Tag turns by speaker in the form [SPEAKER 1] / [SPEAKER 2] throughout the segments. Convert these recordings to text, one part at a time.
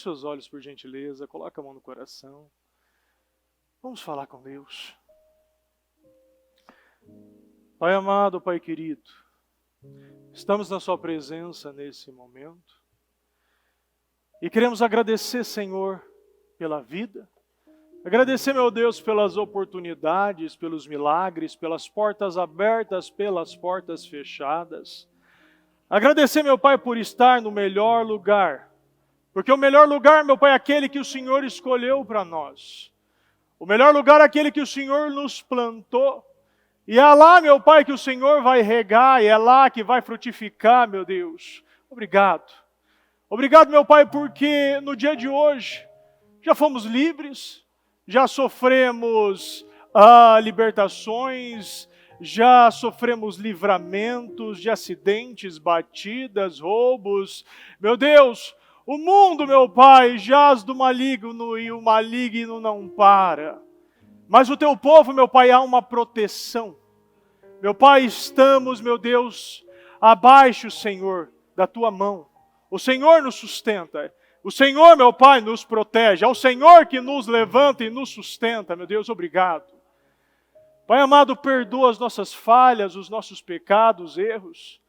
[SPEAKER 1] seus olhos, por gentileza, coloca a mão no coração. Vamos falar com Deus. Pai amado, Pai querido, estamos na sua presença nesse momento. E queremos agradecer, Senhor, pela vida. Agradecer, meu Deus, pelas oportunidades, pelos milagres, pelas portas abertas, pelas portas fechadas. Agradecer, meu Pai, por estar no melhor lugar. Porque o melhor lugar, meu Pai, é aquele que o Senhor escolheu para nós. O melhor lugar é aquele que o Senhor nos plantou. E é lá, meu Pai, que o Senhor vai regar, e é lá que vai frutificar, meu Deus. Obrigado. Obrigado, meu Pai, porque no dia de hoje já fomos livres, já sofremos libertações, já sofremos livramentos de acidentes, batidas, roubos. Meu Deus, o mundo, meu Pai, jaz do maligno e o maligno não para. Mas o teu povo, meu Pai, há uma proteção. Meu Pai, estamos, meu Deus, abaixo, Senhor, da tua mão. O Senhor nos sustenta. O Senhor, meu Pai, nos protege. É o Senhor que nos levanta e nos sustenta, meu Deus, obrigado. Pai amado, perdoa as nossas falhas, os nossos pecados, erros.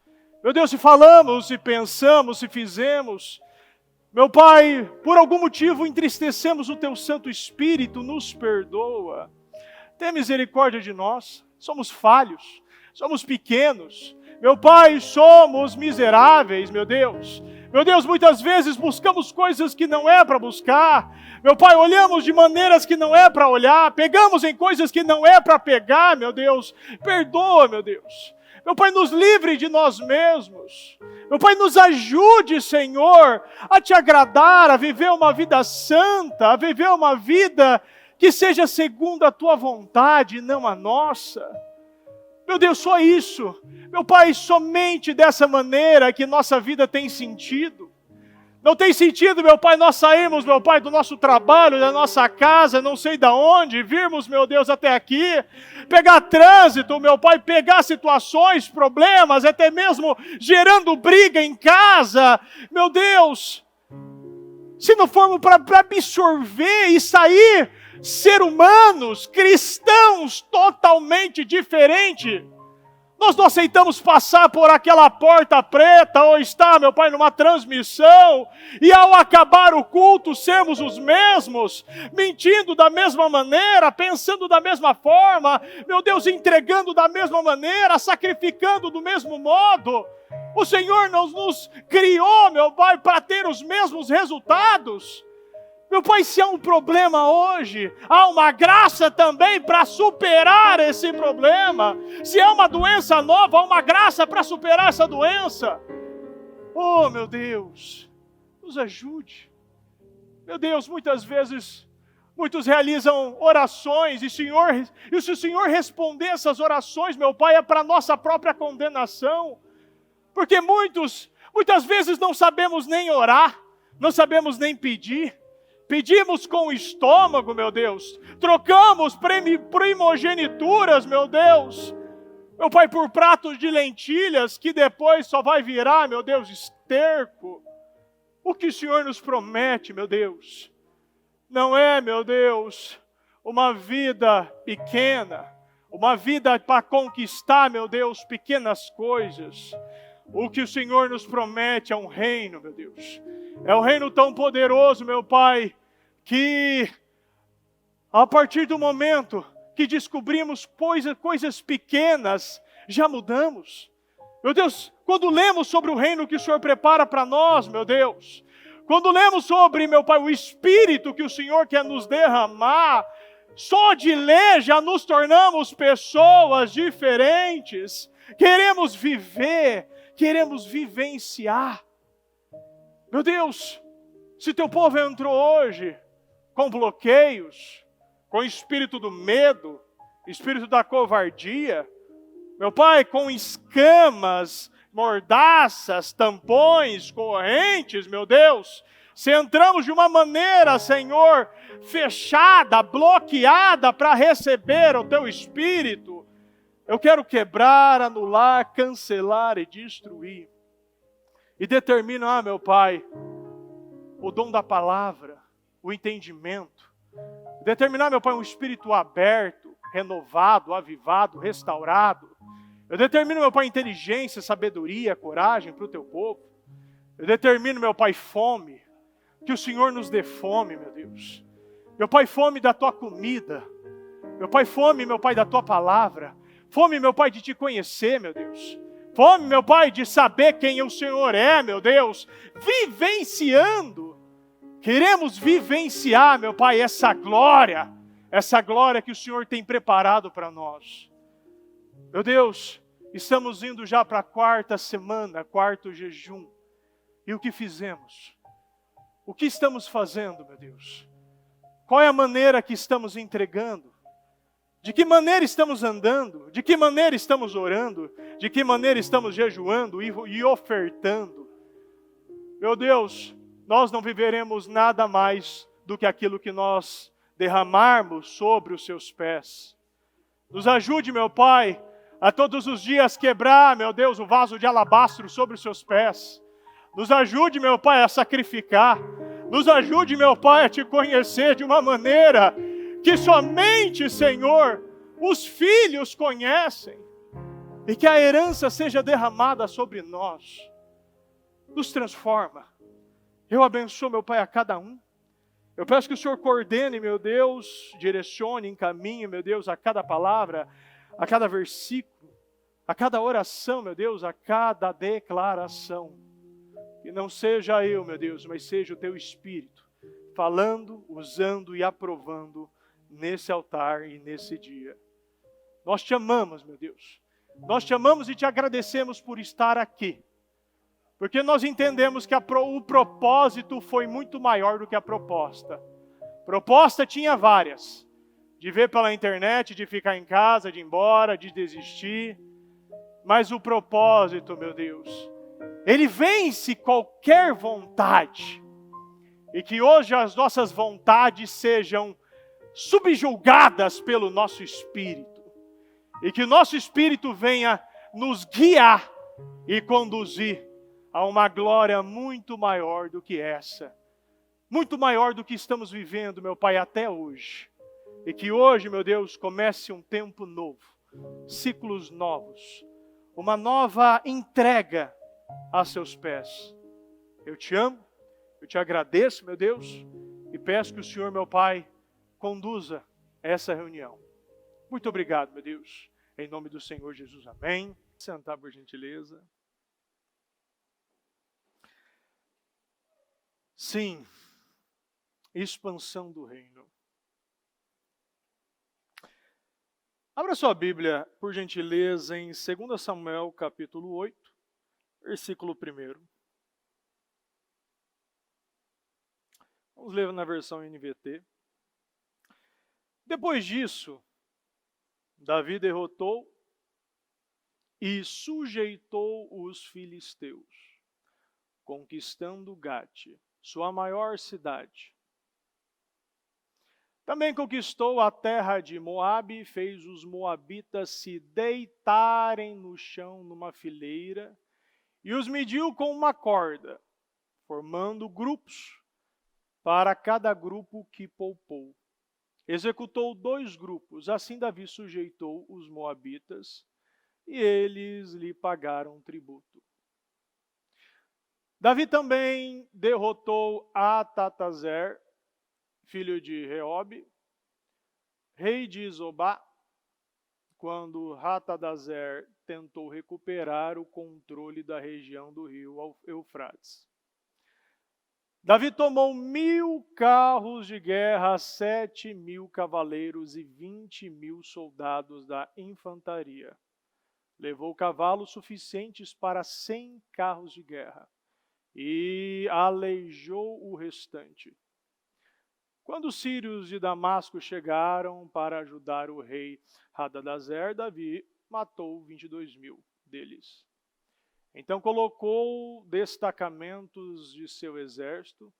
[SPEAKER 1] Meu Deus, se falamos, se pensamos, se fizemos, meu Pai, por algum motivo entristecemos o Teu Santo Espírito, nos perdoa. Tenha misericórdia de nós, somos falhos, somos pequenos. Meu Pai, somos miseráveis, meu Deus. Meu Deus, muitas vezes buscamos coisas que não é para buscar. Meu Pai, olhamos de maneiras que não é para olhar. Pegamos em coisas que não é para pegar, meu Deus. Perdoa, meu Deus. Meu Pai, nos livre de nós mesmos. Meu Pai, nos ajude, Senhor, a Te agradar, a viver uma vida santa, a viver uma vida que seja segundo a Tua vontade, não a nossa. Meu Deus, só isso. Meu Pai, somente dessa maneira que nossa vida tem sentido. Não tem sentido, meu Pai, nós sairmos, meu Pai, do nosso trabalho, da nossa casa, não sei de onde, virmos, meu Deus, até aqui, pegar trânsito, meu Pai, pegar situações, problemas, até mesmo gerando briga em casa. Meu Deus, se não formos para absorver e sair ser humanos, cristãos totalmente diferentes, nós não aceitamos passar por aquela porta preta ou estar, meu Pai, numa transmissão e ao acabar o culto sermos os mesmos, mentindo da mesma maneira, pensando da mesma forma, meu Deus, entregando da mesma maneira, sacrificando do mesmo modo. O Senhor não nos criou, meu Pai, para ter os mesmos resultados. Meu Pai, se há um problema hoje, há uma graça também para superar esse problema. Se há uma doença nova, há uma graça para superar essa doença. Oh, meu Deus, nos ajude. Meu Deus, muitas vezes, muitos realizam orações e se o Senhor responder essas orações, meu Pai, é para a nossa própria condenação. Porque muitas vezes não sabemos nem orar, não sabemos nem pedir. Pedimos com o estômago, meu Deus. Trocamos primogenituras, meu Deus. Meu Pai, por pratos de lentilhas que depois só vai virar, meu Deus, esterco. O que o Senhor nos promete, meu Deus, não é, meu Deus, uma vida pequena, uma vida para conquistar, meu Deus, pequenas coisas. O que o Senhor nos promete é um reino, meu Deus. É um reino tão poderoso, meu Pai, que a partir do momento que descobrimos coisas pequenas, já mudamos. Meu Deus, quando lemos sobre o reino que o Senhor prepara para nós, meu Deus, quando lemos sobre, meu Pai, o Espírito que o Senhor quer nos derramar, só de ler já nos tornamos pessoas diferentes. Queremos viver, queremos vivenciar. Meu Deus, se teu povo entrou hoje com bloqueios, com o espírito do medo, espírito da covardia, meu Pai, com escamas, mordaças, tampões, correntes, meu Deus, se entramos de uma maneira, Senhor, fechada, bloqueada para receber o teu espírito, eu quero quebrar, anular, cancelar e destruir. E determino, meu Pai, o dom da palavra, o entendimento. Determinar, meu Pai, um espírito aberto, renovado, avivado, restaurado. Eu determino, meu Pai, inteligência, sabedoria, coragem para o teu povo. Eu determino, meu Pai, fome. Que o Senhor nos dê fome, meu Deus. Meu Pai, fome da tua comida. Meu Pai, fome, meu Pai, da tua palavra. Fome, meu Pai, de te conhecer, meu Deus. Fome, meu Pai, de saber quem o Senhor é, meu Deus. Vivenciando. Queremos vivenciar, meu Pai, essa glória que o Senhor tem preparado para nós. Meu Deus, estamos indo já para a quarta semana, quarto jejum. E o que fizemos? O que estamos fazendo, meu Deus? Qual é a maneira que estamos entregando? De que maneira estamos andando? De que maneira estamos orando? De que maneira estamos jejuando e ofertando? Meu Deus, nós não viveremos nada mais do que aquilo que nós derramarmos sobre os seus pés. Nos ajude, meu Pai, a todos os dias quebrar, meu Deus, o vaso de alabastro sobre os seus pés. Nos ajude, meu Pai, a sacrificar. Nos ajude, meu Pai, a te conhecer de uma maneira que somente, Senhor, os filhos conhecem. E que a herança seja derramada sobre nós. Nos transforma. Eu abençoo, meu Pai, a cada um. Eu peço que o Senhor coordene, meu Deus, direcione, encaminhe, meu Deus, a cada palavra, a cada versículo, a cada oração, meu Deus, a cada declaração. Que não seja eu, meu Deus, mas seja o teu Espírito, falando, usando e aprovando nesse altar e nesse dia. Nós te amamos, meu Deus. Nós te amamos e te agradecemos por estar aqui. Porque nós entendemos que o propósito foi muito maior do que a proposta. Proposta tinha várias. De ver pela internet, de ficar em casa, de ir embora, de desistir. Mas o propósito, meu Deus, ele vence qualquer vontade. E que hoje as nossas vontades sejam subjugadas pelo nosso Espírito. E que o nosso Espírito venha nos guiar e conduzir a uma glória muito maior do que essa. Muito maior do que estamos vivendo, meu Pai, até hoje. E que hoje, meu Deus, comece um tempo novo. Ciclos novos. Uma nova entrega a seus pés. Eu te amo, eu te agradeço, meu Deus, e peço que o Senhor, meu Pai, conduza essa reunião. Muito obrigado, meu Deus. Em nome do Senhor Jesus, amém. Sentar, por gentileza. Sim, expansão do reino. Abra sua Bíblia, por gentileza, em 2 Samuel, capítulo 8, versículo 1. Vamos ler na versão NVT. Depois disso, Davi derrotou e sujeitou os filisteus, conquistando Gate, sua maior cidade. Também conquistou a terra de Moabe e fez os moabitas se deitarem no chão numa fileira e os mediu com uma corda, formando grupos para cada grupo que poupou. Executou 2 grupos, assim Davi sujeitou os moabitas e eles lhe pagaram tributo. Davi também derrotou Atatazer, filho de Reobe, rei de Zobá, quando Hadadezer tentou recuperar o controle da região do rio Eufrates. Davi tomou 1.000 carros de guerra, 7.000 cavaleiros e 20.000 soldados da infantaria. Levou cavalos suficientes para 100 carros de guerra e aleijou o restante. Quando os sírios de Damasco chegaram para ajudar o rei Hadadezer, Davi matou 22.000 deles. Então colocou destacamentos de seu exército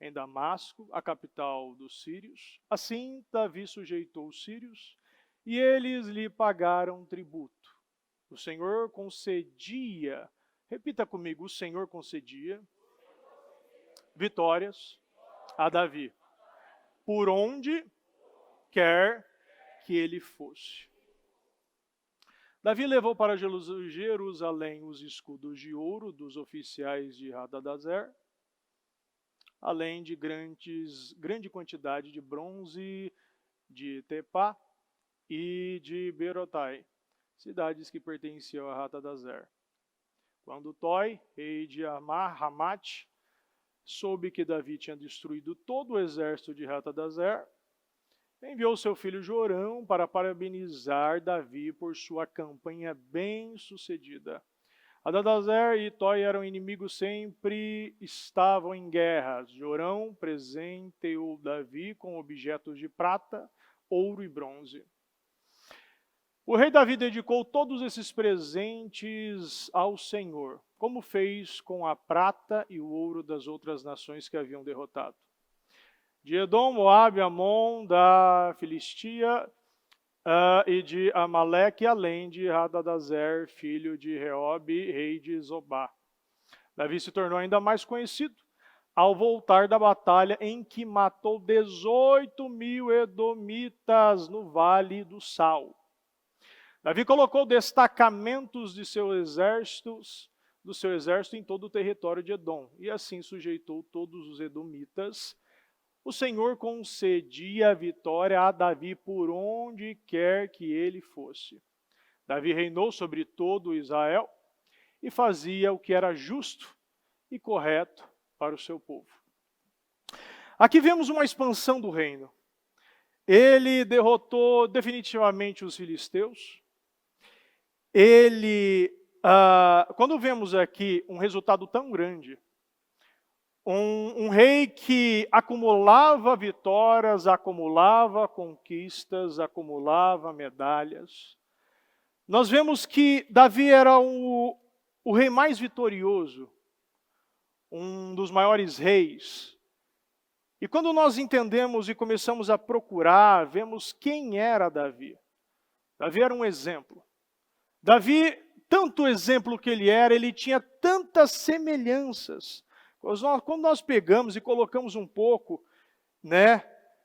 [SPEAKER 1] em Damasco, a capital dos sírios. Assim, Davi sujeitou os sírios e eles lhe pagaram tributo. O Senhor concedia, repita comigo, o Senhor concedia vitórias a Davi, por onde quer que ele fosse. Davi levou para Jerusalém os escudos de ouro dos oficiais de Hadadezer, além de grande quantidade de bronze de Tepá e de Berotai, cidades que pertenciam a Hadadezer. Quando Toi, rei de Hamath, soube que Davi tinha destruído todo o exército de Hadadezer, enviou seu filho Jorão para parabenizar Davi por sua campanha bem-sucedida. Hadadezer e Toi eram inimigos, sempre estavam em guerras. Jorão presenteou Davi com objetos de prata, ouro e bronze. O rei Davi dedicou todos esses presentes ao Senhor, como fez com a prata e o ouro das outras nações que haviam derrotado. De Edom, Moabe, Amon, da Filistia e de Amaleque, além de Hadadezer, filho de Reobe, rei de Zobá. Davi se tornou ainda mais conhecido ao voltar da batalha em que matou 18.000 edomitas no Vale do Sal. Davi colocou destacamentos do seu exército em todo o território de Edom, e assim sujeitou todos os edomitas. O Senhor concedia a vitória a Davi por onde quer que ele fosse. Davi reinou sobre todo Israel e fazia o que era justo e correto para o seu povo. Aqui vemos uma expansão do reino. Ele derrotou definitivamente os filisteus. Quando vemos aqui um resultado tão grande, um rei que acumulava vitórias, acumulava conquistas, acumulava medalhas, nós vemos que Davi era o rei mais vitorioso, um dos maiores reis. E quando nós entendemos e começamos a procurar, vemos quem era Davi. Davi era um exemplo. Davi, tanto exemplo que ele tinha tantas semelhanças. Quando nós pegamos e colocamos um pouco,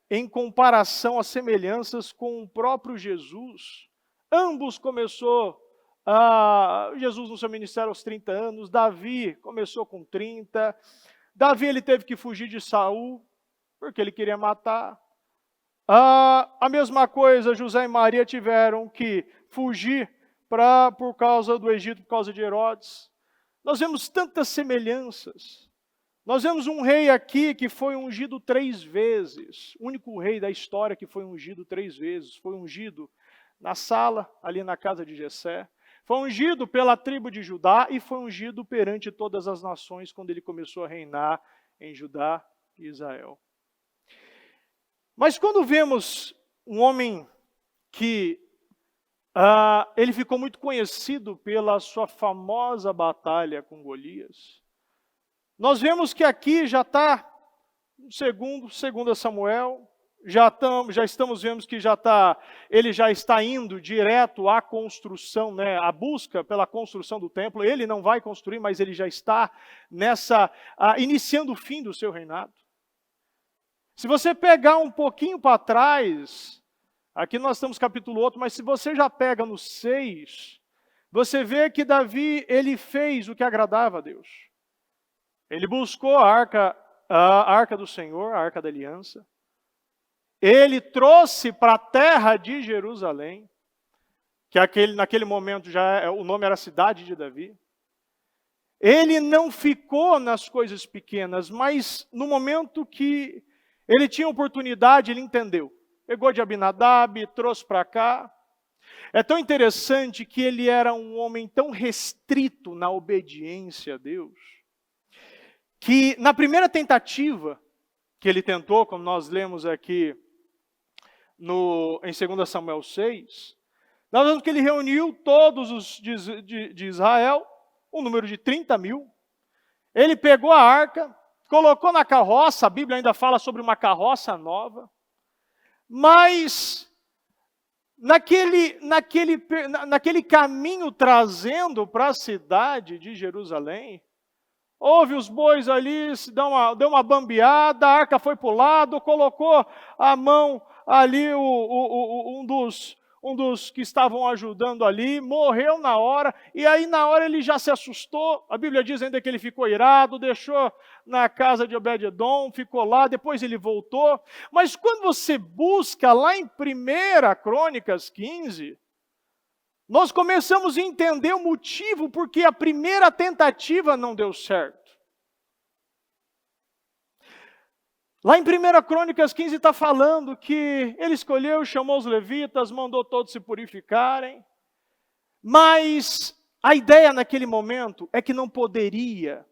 [SPEAKER 1] em comparação às semelhanças com o próprio Jesus, ambos Jesus no seu ministério aos 30 anos, Davi começou com 30, Davi ele teve que fugir de Saul, porque ele queria matar. A mesma coisa, José e Maria tiveram que fugir por causa do Egito, por causa de Herodes. Nós vemos tantas semelhanças. Nós vemos um rei aqui que foi ungido 3 vezes. O único rei da história que foi ungido 3 vezes. Foi ungido na sala, ali na casa de Jessé. Foi ungido pela tribo de Judá e foi ungido perante todas as nações quando ele começou a reinar em Judá e Israel. Mas quando vemos um homem que ele ficou muito conhecido pela sua famosa batalha com Golias, nós vemos que aqui já está, segundo Samuel, já estamos vendo que ele já está indo direto à construção, à busca pela construção do templo. Ele não vai construir, mas ele já está iniciando o fim do seu reinado. Se você pegar um pouquinho para trás, aqui nós estamos no capítulo 8, mas se você já pega no 6, você vê que Davi, ele fez o que agradava a Deus. Ele buscou a arca do Senhor, a arca da aliança. Ele trouxe para a terra de Jerusalém, que naquele momento o nome era Cidade de Davi. Ele não ficou nas coisas pequenas, mas no momento que ele tinha oportunidade, ele entendeu. Pegou de Abinadab, trouxe para cá. É tão interessante que ele era um homem tão restrito na obediência a Deus, que na primeira tentativa que ele tentou, como nós lemos aqui em 2 Samuel 6, nós vemos que ele reuniu todos os de Israel, um número de 30.000. Ele pegou a arca, colocou na carroça, a Bíblia ainda fala sobre uma carroça nova, mas naquele caminho trazendo para a cidade de Jerusalém, Houve os bois ali, deu uma bambeada, a arca foi para o lado, colocou a mão ali, um dos que estavam ajudando ali, morreu na hora, e aí na hora ele já se assustou, a Bíblia diz ainda que ele ficou irado, deixou na casa de Obed-edom, ficou lá, depois ele voltou, mas quando você busca lá em 1 Crônicas 15, nós começamos a entender o motivo porque a primeira tentativa não deu certo. Lá em 1 Crônicas 15 está falando que ele escolheu, chamou os levitas, mandou todos se purificarem, mas a ideia naquele momento é que não poderia.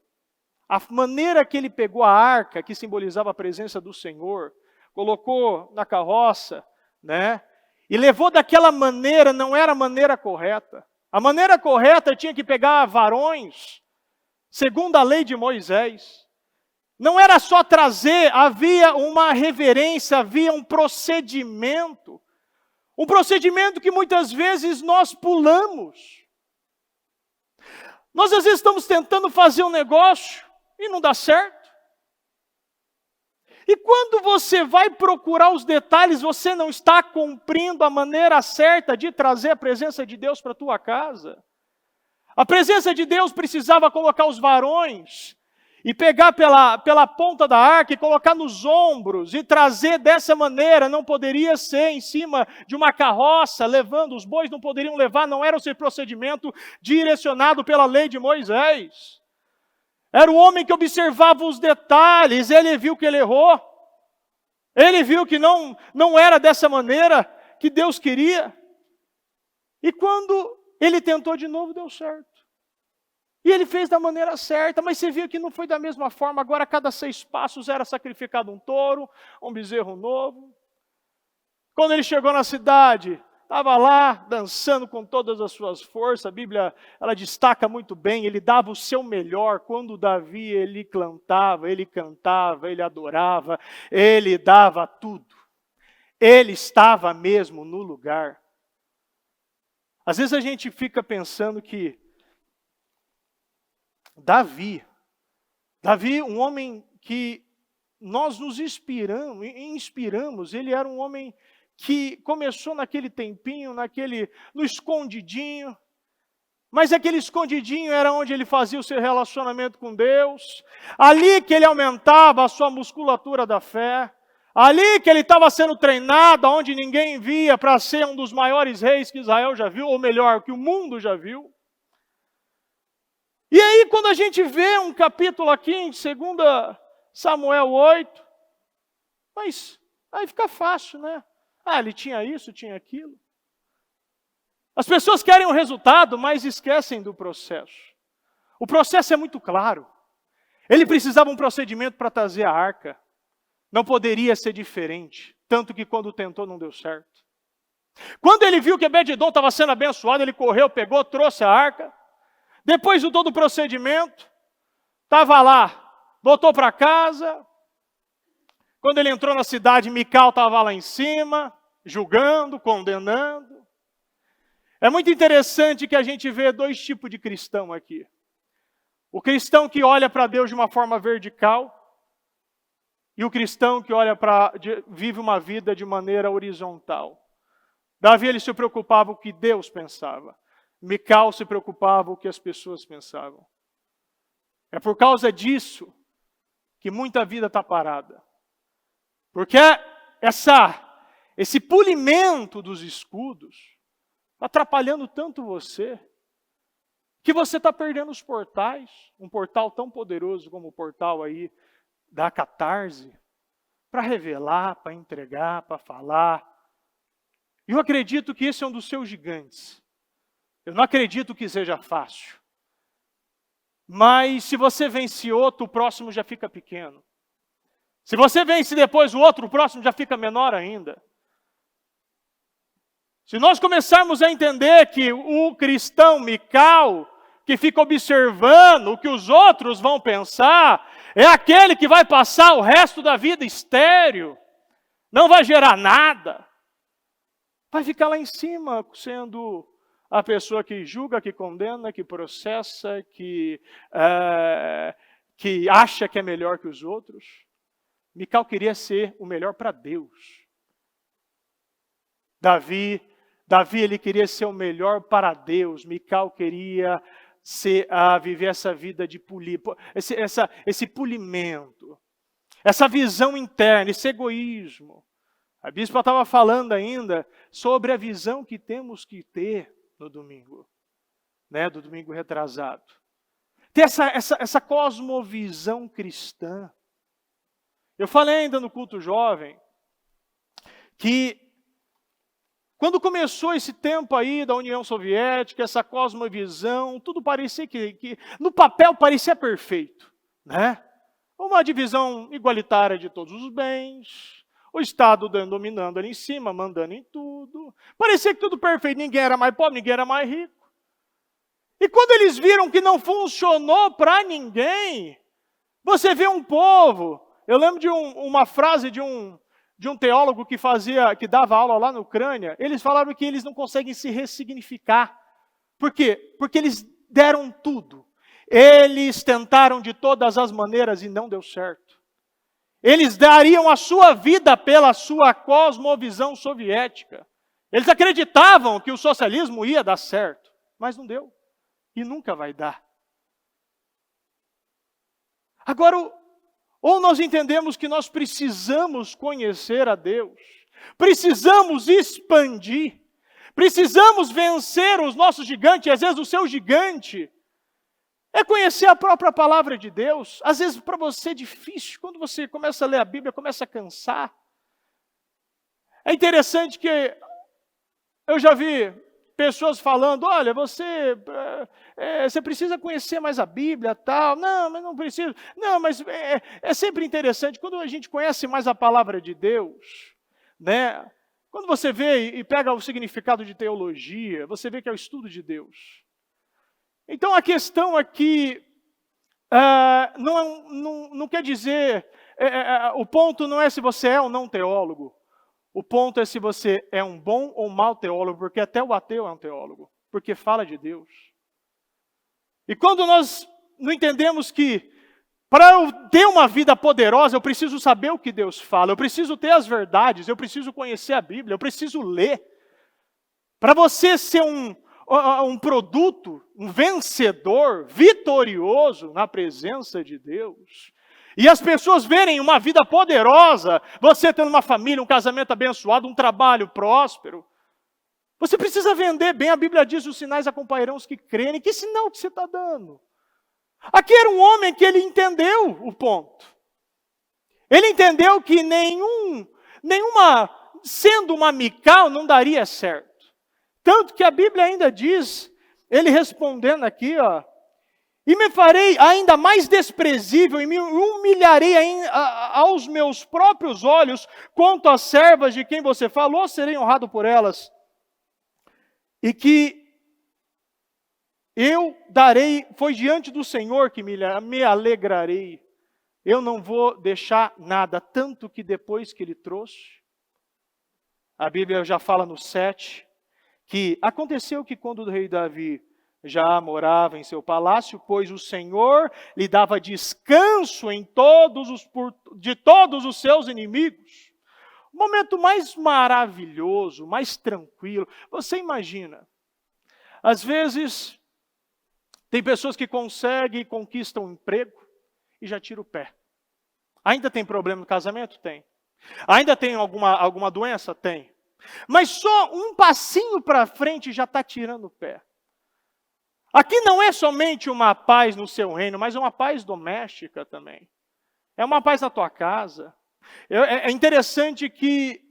[SPEAKER 1] A maneira que ele pegou a arca, que simbolizava a presença do Senhor, colocou na carroça, né? E levou daquela maneira, não era a maneira correta. A maneira correta tinha que pegar varões, segundo a lei de Moisés. Não era só trazer, havia uma reverência, havia um procedimento. Um procedimento que muitas vezes nós pulamos. Nós às vezes estamos tentando fazer um negócio e não dá certo. E quando você vai procurar os detalhes, você não está cumprindo a maneira certa de trazer a presença de Deus para a tua casa. A presença de Deus precisava colocar os varões e pegar pela ponta da arca e colocar nos ombros e trazer dessa maneira. Não poderia ser em cima de uma carroça, levando, os bois não poderiam levar, não era esse procedimento direcionado pela lei de Moisés. Era o homem que observava os detalhes, ele viu que ele errou. Ele viu que não era dessa maneira que Deus queria. E quando ele tentou de novo, deu certo. E ele fez da maneira certa, mas você viu que não foi da mesma forma. Agora, a cada 6 passos era sacrificado um touro, um bezerro novo. Quando ele chegou na cidade, estava lá dançando com todas as suas forças. A Bíblia, ela destaca muito bem, ele dava o seu melhor. Quando Davi, ele cantava, ele adorava, ele dava tudo. Ele estava mesmo no lugar. Às vezes a gente fica pensando que Davi, um homem que nós nos inspiramos, ele era um homem que começou naquele tempinho, no escondidinho, mas aquele escondidinho era onde ele fazia o seu relacionamento com Deus, ali que ele aumentava a sua musculatura da fé, ali que ele estava sendo treinado, onde ninguém via para ser um dos maiores reis que Israel já viu, ou melhor, que o mundo já viu. E aí quando a gente vê um capítulo aqui em 2 Samuel 8, mas aí fica fácil, né? Ele tinha isso, tinha aquilo. As pessoas querem o resultado, mas esquecem do processo. O processo é muito claro. Ele precisava de um procedimento para trazer a arca. Não poderia ser diferente. Tanto que quando tentou, não deu certo. Quando ele viu que Obed-edom estava sendo abençoado, ele correu, pegou, trouxe a arca. Depois de todo o procedimento, estava lá, voltou para casa. Quando ele entrou na cidade, Mical estava lá em cima, julgando, condenando. É muito interessante que a gente vê 2 tipos de cristão aqui. O cristão que olha para Deus de uma forma vertical e o cristão que vive uma vida de maneira horizontal. Davi, ele se preocupava com o que Deus pensava. Mical se preocupava com o que as pessoas pensavam. É por causa disso que muita vida está parada. Porque esse polimento dos escudos está atrapalhando tanto você, que você está perdendo os portais, um portal tão poderoso como o portal aí da Catarse, para revelar, para entregar, para falar. E eu acredito que esse é um dos seus gigantes. Eu não acredito que seja fácil. Mas se você vence outro, o próximo já fica pequeno. Se você vence depois o outro, o próximo já fica menor ainda. Se nós começarmos a entender que o cristão Mical, que fica observando o que os outros vão pensar, é aquele que vai passar o resto da vida estéril, não vai gerar nada, vai ficar lá em cima sendo a pessoa que julga, que condena, que processa, que que acha que é melhor que os outros. Mical queria ser o melhor para Deus. Davi ele queria ser o melhor para Deus. Mical queria viver essa vida de esse polimento, essa visão interna, esse egoísmo. A bispa estava falando ainda sobre a visão que temos que ter no domingo, né, do domingo retrasado. Ter essa cosmovisão cristã. Eu falei ainda no culto jovem que quando começou esse tempo aí da União Soviética, essa cosmovisão, tudo parecia que no papel parecia perfeito, né? Uma divisão igualitária de todos os bens, o Estado dominando ali em cima, mandando em tudo. Parecia que tudo perfeito, ninguém era mais pobre, ninguém era mais rico. E quando eles viram que não funcionou para ninguém, você vê um povo. Eu lembro de uma frase de um teólogo que dava aula lá na Ucrânia. Eles falaram que eles não conseguem se ressignificar. Por quê? Porque eles deram tudo. Eles tentaram de todas as maneiras e não deu certo. Eles dariam a sua vida pela sua cosmovisão soviética. Eles acreditavam que o socialismo ia dar certo, mas não deu. E nunca vai dar. Agora, ou nós entendemos que nós precisamos conhecer a Deus, precisamos expandir, precisamos vencer os nossos gigantes, e às vezes o seu gigante é conhecer a própria palavra de Deus. Às vezes para você é difícil, quando você começa a ler a Bíblia, começa a cansar. É interessante que eu já vi pessoas falando, olha, você precisa conhecer mais a Bíblia, tal. Não, mas não preciso. Não, mas é sempre interessante, quando a gente conhece mais a palavra de Deus, né? Quando você vê e pega o significado de teologia, você vê que é o estudo de Deus. Então a questão aqui não quer dizer, o ponto não é se você é ou não teólogo. O ponto é se você é um bom ou mau teólogo, porque até o ateu é um teólogo, porque fala de Deus. E quando nós não entendemos que para eu ter uma vida poderosa, eu preciso saber o que Deus fala, eu preciso ter as verdades, eu preciso conhecer a Bíblia, eu preciso ler. Para você ser um produto, um vencedor, vitorioso na presença de Deus, e as pessoas verem uma vida poderosa, você tendo uma família, um casamento abençoado, um trabalho próspero, você precisa vender bem. A Bíblia diz, os sinais acompanharão os que crerem. Que sinal que você está dando? Aqui era um homem que ele entendeu o ponto. Ele entendeu que sendo uma Mical, não daria certo. Tanto que a Bíblia ainda diz, ele respondendo aqui, ó, e me farei ainda mais desprezível e me humilharei aos meus próprios olhos, quanto às servas de quem você falou, serei honrado por elas. E que eu darei, foi diante do Senhor que me alegrarei. Eu não vou deixar nada, tanto que depois que ele trouxe, a Bíblia já fala no 7, que aconteceu que quando o rei Davi já morava em seu palácio, pois o Senhor lhe dava descanso de todos os seus inimigos. O momento mais maravilhoso, mais tranquilo. Você imagina, às vezes, tem pessoas que conseguem e conquistam um emprego e já tiram o pé. Ainda tem problema no casamento? Tem. Ainda tem alguma doença? Tem. Mas só um passinho para frente já está tirando o pé. Aqui não é somente uma paz no seu reino, mas é uma paz doméstica também. É uma paz na tua casa. É interessante que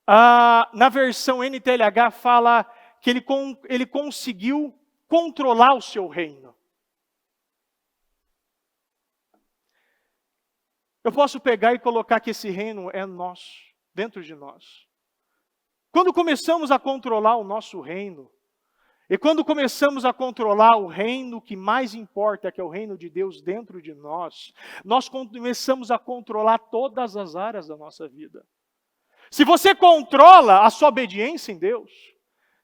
[SPEAKER 1] na versão NTLH fala que ele conseguiu controlar o seu reino. Eu posso pegar e colocar que esse reino é nosso, dentro de nós. Quando começamos a controlar o nosso reino, e quando começamos a controlar o reino que mais importa, que é o reino de Deus dentro de nós, nós começamos a controlar todas as áreas da nossa vida. Se você controla a sua obediência em Deus,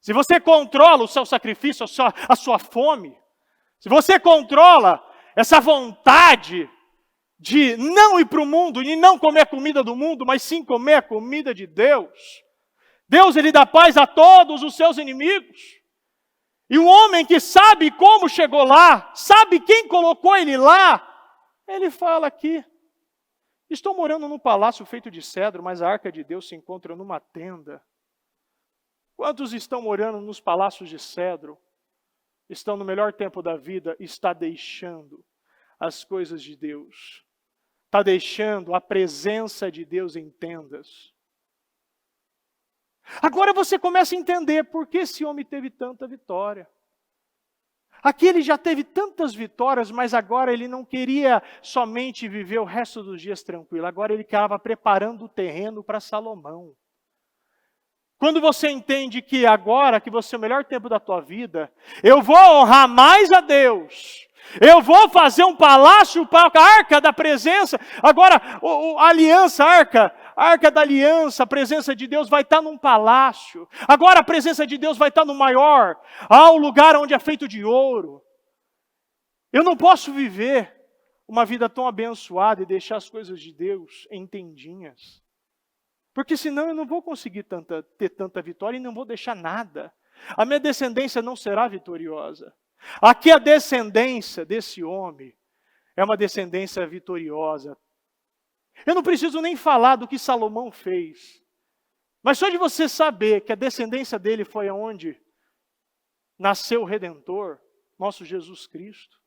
[SPEAKER 1] se você controla o seu sacrifício, a sua fome, se você controla essa vontade de não ir para o mundo e não comer a comida do mundo, mas sim comer a comida de Deus. Deus, ele dá paz a todos os seus inimigos. E o homem que sabe como chegou lá, sabe quem colocou ele lá, ele fala aqui: estou morando num palácio feito de cedro, mas a arca de Deus se encontra numa tenda. Quantos estão morando nos palácios de cedro? Estão no melhor tempo da vida, está deixando as coisas de Deus. Está deixando a presença de Deus em tendas. Agora você começa a entender por que esse homem teve tanta vitória. Aqui ele já teve tantas vitórias, mas agora ele não queria somente viver o resto dos dias tranquilo. Agora ele estava preparando o terreno para Salomão. Quando você entende que agora, que você é o melhor tempo da tua vida, eu vou honrar mais a Deus. Eu vou fazer um palácio para a arca da presença. Agora, a aliança, a arca da aliança, a presença de Deus vai estar num palácio. Agora a presença de Deus vai estar no maior, ao lugar onde é feito de ouro. Eu não posso viver uma vida tão abençoada e deixar as coisas de Deus em tendinhas. Porque senão eu não vou conseguir ter tanta vitória e não vou deixar nada. A minha descendência não será vitoriosa. Aqui a descendência desse homem é uma descendência vitoriosa. Eu não preciso nem falar do que Salomão fez. Mas só de você saber que a descendência dele foi aonde nasceu o Redentor, nosso Jesus Cristo,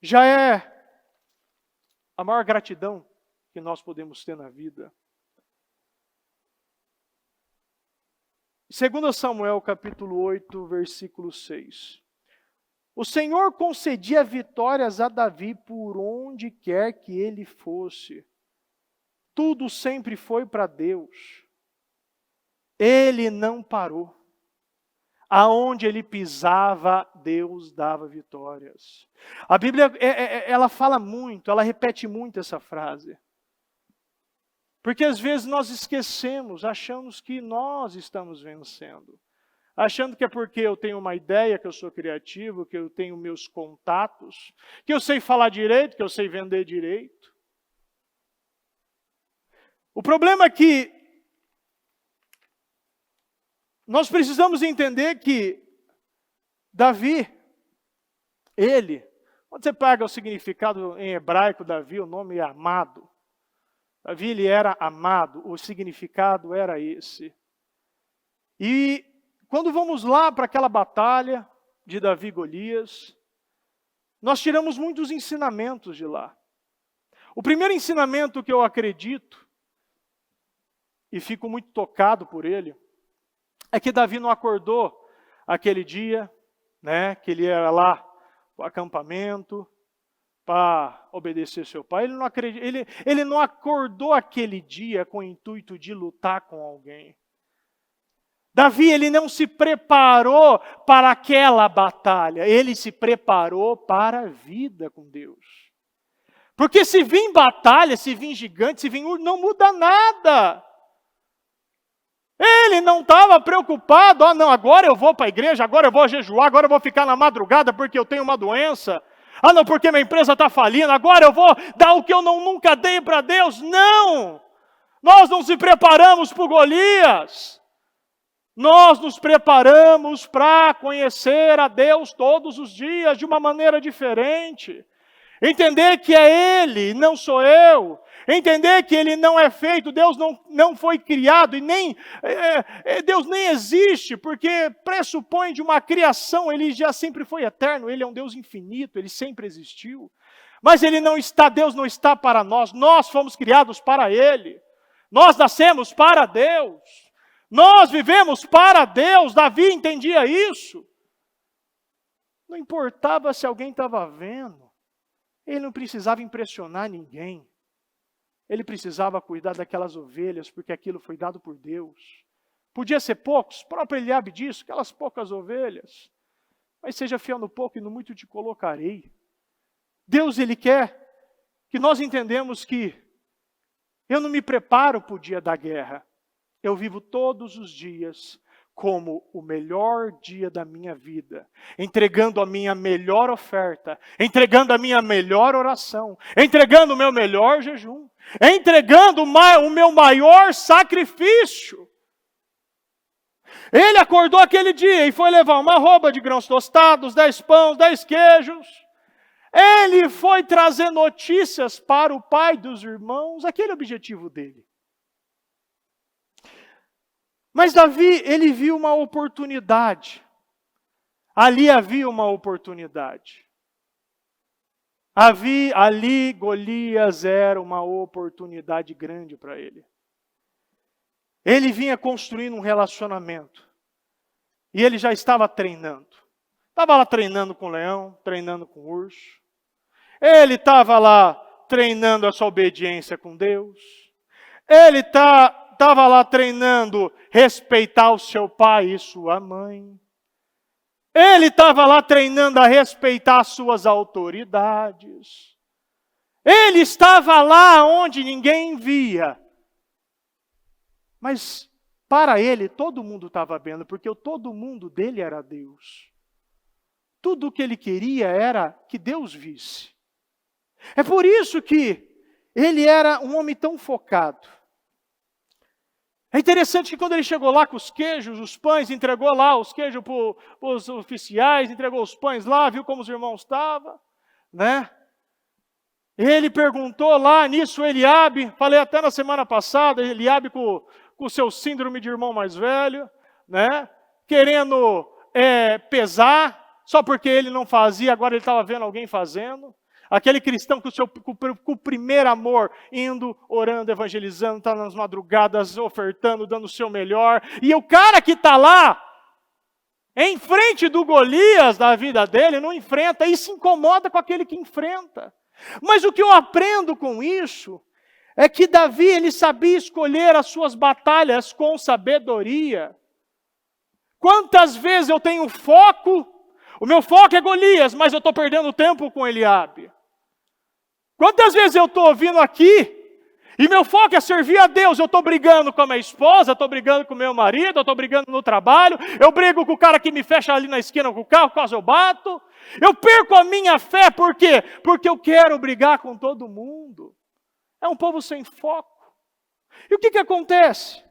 [SPEAKER 1] já é a maior gratidão que nós podemos ter na vida. 2 Samuel capítulo 8, versículo 6. O Senhor concedia vitórias a Davi por onde quer que ele fosse. Tudo sempre foi para Deus. Ele não parou. Aonde ele pisava, Deus dava vitórias. A Bíblia, ela fala muito, ela repete muito essa frase. Porque às vezes nós esquecemos, achamos que nós estamos vencendo. Achando que é porque eu tenho uma ideia, que eu sou criativo, que eu tenho meus contatos, que eu sei falar direito, que eu sei vender direito. O problema é que nós precisamos entender que Davi, quando você pega o significado em hebraico, Davi, o nome é amado. Davi, ele era amado, o significado era esse. E quando vamos lá para aquela batalha de Davi e Golias, nós tiramos muitos ensinamentos de lá. O primeiro ensinamento que eu acredito, e fico muito tocado por ele, é que Davi não acordou aquele dia, né, que ele era lá para o acampamento, para obedecer seu pai. Ele não acordou aquele dia com o intuito de lutar com alguém. Davi, ele não se preparou para aquela batalha, ele se preparou para a vida com Deus. Porque se vir batalha, se vir gigante, se vir urso, não muda nada. Ele não estava preocupado, não, agora eu vou para a igreja, agora eu vou jejuar, agora eu vou ficar na madrugada porque eu tenho uma doença. Não, porque minha empresa está falindo, agora eu vou dar o que eu nunca dei para Deus. Não! Nós não se preparamos para o Golias. Nós nos preparamos para conhecer a Deus todos os dias de uma maneira diferente. Entender que é Ele, não sou eu. Entender que Ele não é feito, Deus não foi criado e nem Deus nem existe, porque pressupõe de uma criação, Ele já sempre foi eterno, Ele é um Deus infinito, Ele sempre existiu. Mas Deus não está para nós fomos criados para Ele. Nós nascemos para Deus. Nós vivemos para Deus. Davi entendia isso. Não importava se alguém estava vendo. Ele não precisava impressionar ninguém. Ele precisava cuidar daquelas ovelhas, porque aquilo foi dado por Deus. Podia ser poucos, o próprio Eliabe disse, aquelas poucas ovelhas. Mas seja fiel no pouco e no muito te colocarei. Deus, Ele quer que nós entendamos que eu não me preparo para o dia da guerra. Eu vivo todos os dias como o melhor dia da minha vida, entregando a minha melhor oferta, entregando a minha melhor oração, entregando o meu melhor jejum, entregando o meu maior sacrifício. Ele acordou aquele dia e foi levar uma arroba de grãos tostados, 10 pães, 10 queijos. Ele foi trazer notícias para o pai dos irmãos, aquele objetivo dele. Mas Davi, ele viu uma oportunidade. Ali havia uma oportunidade. Ali Golias era uma oportunidade grande para ele. Ele vinha construindo um relacionamento. E ele já estava treinando. Estava lá treinando com o leão, treinando com o urso. Ele estava lá treinando a sua obediência com Deus. Ele estava lá treinando respeitar o seu pai e sua mãe. Ele estava lá treinando a respeitar as suas autoridades. Ele estava lá onde ninguém via. Mas para ele, todo mundo estava vendo, porque o todo mundo dele era Deus. Tudo o que ele queria era que Deus visse. É por isso que ele era um homem tão focado. É interessante que quando ele chegou lá com os queijos, os pães, entregou lá os queijos para os oficiais, entregou os pães lá, viu como os irmãos estavam, né? Ele perguntou lá, nisso Eliabe, falei até na semana passada, Eliabe com o seu síndrome de irmão mais velho, né? Querendo pesar, só porque ele não fazia, agora ele estava vendo alguém fazendo. Aquele cristão com o primeiro amor, indo, orando, evangelizando, está nas madrugadas, ofertando, dando o seu melhor. E o cara que está lá, em frente do Golias da vida dele, não enfrenta e se incomoda com aquele que enfrenta. Mas o que eu aprendo com isso é que Davi, ele sabia escolher as suas batalhas com sabedoria. Quantas vezes eu tenho foco, o meu foco é Golias, mas eu estou perdendo tempo com Eliabe. Quantas vezes eu estou vindo aqui, e meu foco é servir a Deus, eu estou brigando com a minha esposa, estou brigando com o meu marido, eu estou brigando no trabalho, eu brigo com o cara que me fecha ali na esquina com o carro, quase eu bato. Eu perco a minha fé, por quê? Porque eu quero brigar com todo mundo. É um povo sem foco. E o que acontece?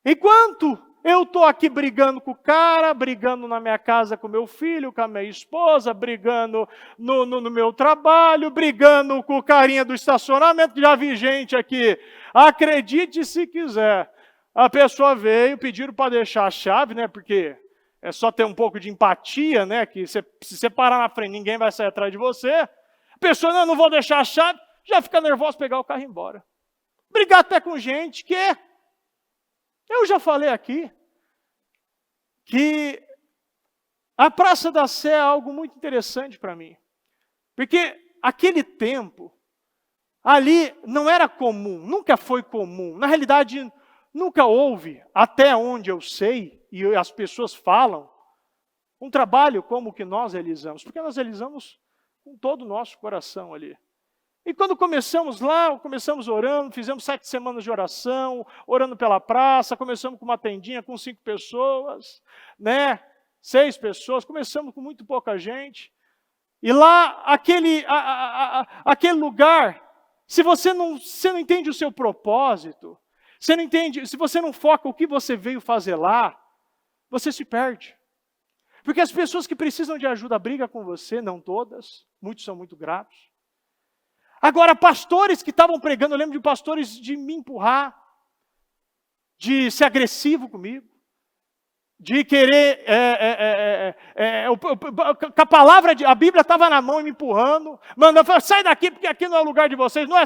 [SPEAKER 1] Enquanto eu estou aqui brigando com o cara, brigando na minha casa com meu filho, com a minha esposa, brigando no meu trabalho, brigando com o carinha do estacionamento. Já vi gente aqui, acredite se quiser. A pessoa veio, pediram para deixar a chave, né? Porque é só ter um pouco de empatia, né? Que se você parar na frente, ninguém vai sair atrás de você. A pessoa, não vou deixar a chave, já fica nervosa pegar o carro e ir embora. Brigar até com gente que eu já falei aqui que a Praça da Sé é algo muito interessante para mim. Porque aquele tempo, ali não era comum, nunca foi comum. Na realidade, nunca houve, até onde eu sei, e as pessoas falam, um trabalho como o que nós realizamos. Porque nós realizamos com todo o nosso coração ali. E quando começamos lá, começamos orando, fizemos 7 semanas de oração, orando pela praça, começamos com uma tendinha com 5 pessoas, né? 6 pessoas, começamos com muito pouca gente. E lá, aquele lugar, se você não entende o seu propósito, você não entende, se você não foca o que você veio fazer lá, você se perde. Porque as pessoas que precisam de ajuda brigam com você, não todas, muitos são muito gratos. Agora, pastores que estavam pregando, eu lembro de pastores de me empurrar, de ser agressivo comigo, de querer, com a palavra, a Bíblia estava na mão e me empurrando, mandando, sai daqui porque aqui não é o lugar de vocês, não é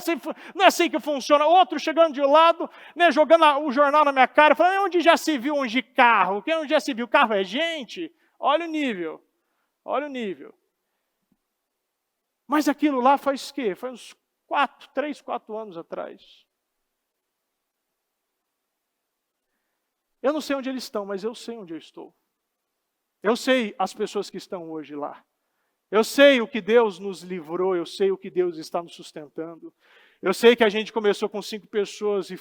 [SPEAKER 1] assim que funciona. Outro chegando de lado, né, jogando o jornal na minha cara, falando, onde já se viu onde carro? Onde já se viu? Carro é gente? Olha o nível, olha o nível. Mas aquilo lá faz o quê? Foi uns 3, 4 anos atrás. Eu não sei onde eles estão, mas eu sei onde eu estou. Eu sei as pessoas que estão hoje lá. Eu sei o que Deus nos livrou, eu sei o que Deus está nos sustentando. Eu sei que a gente começou com 5 pessoas e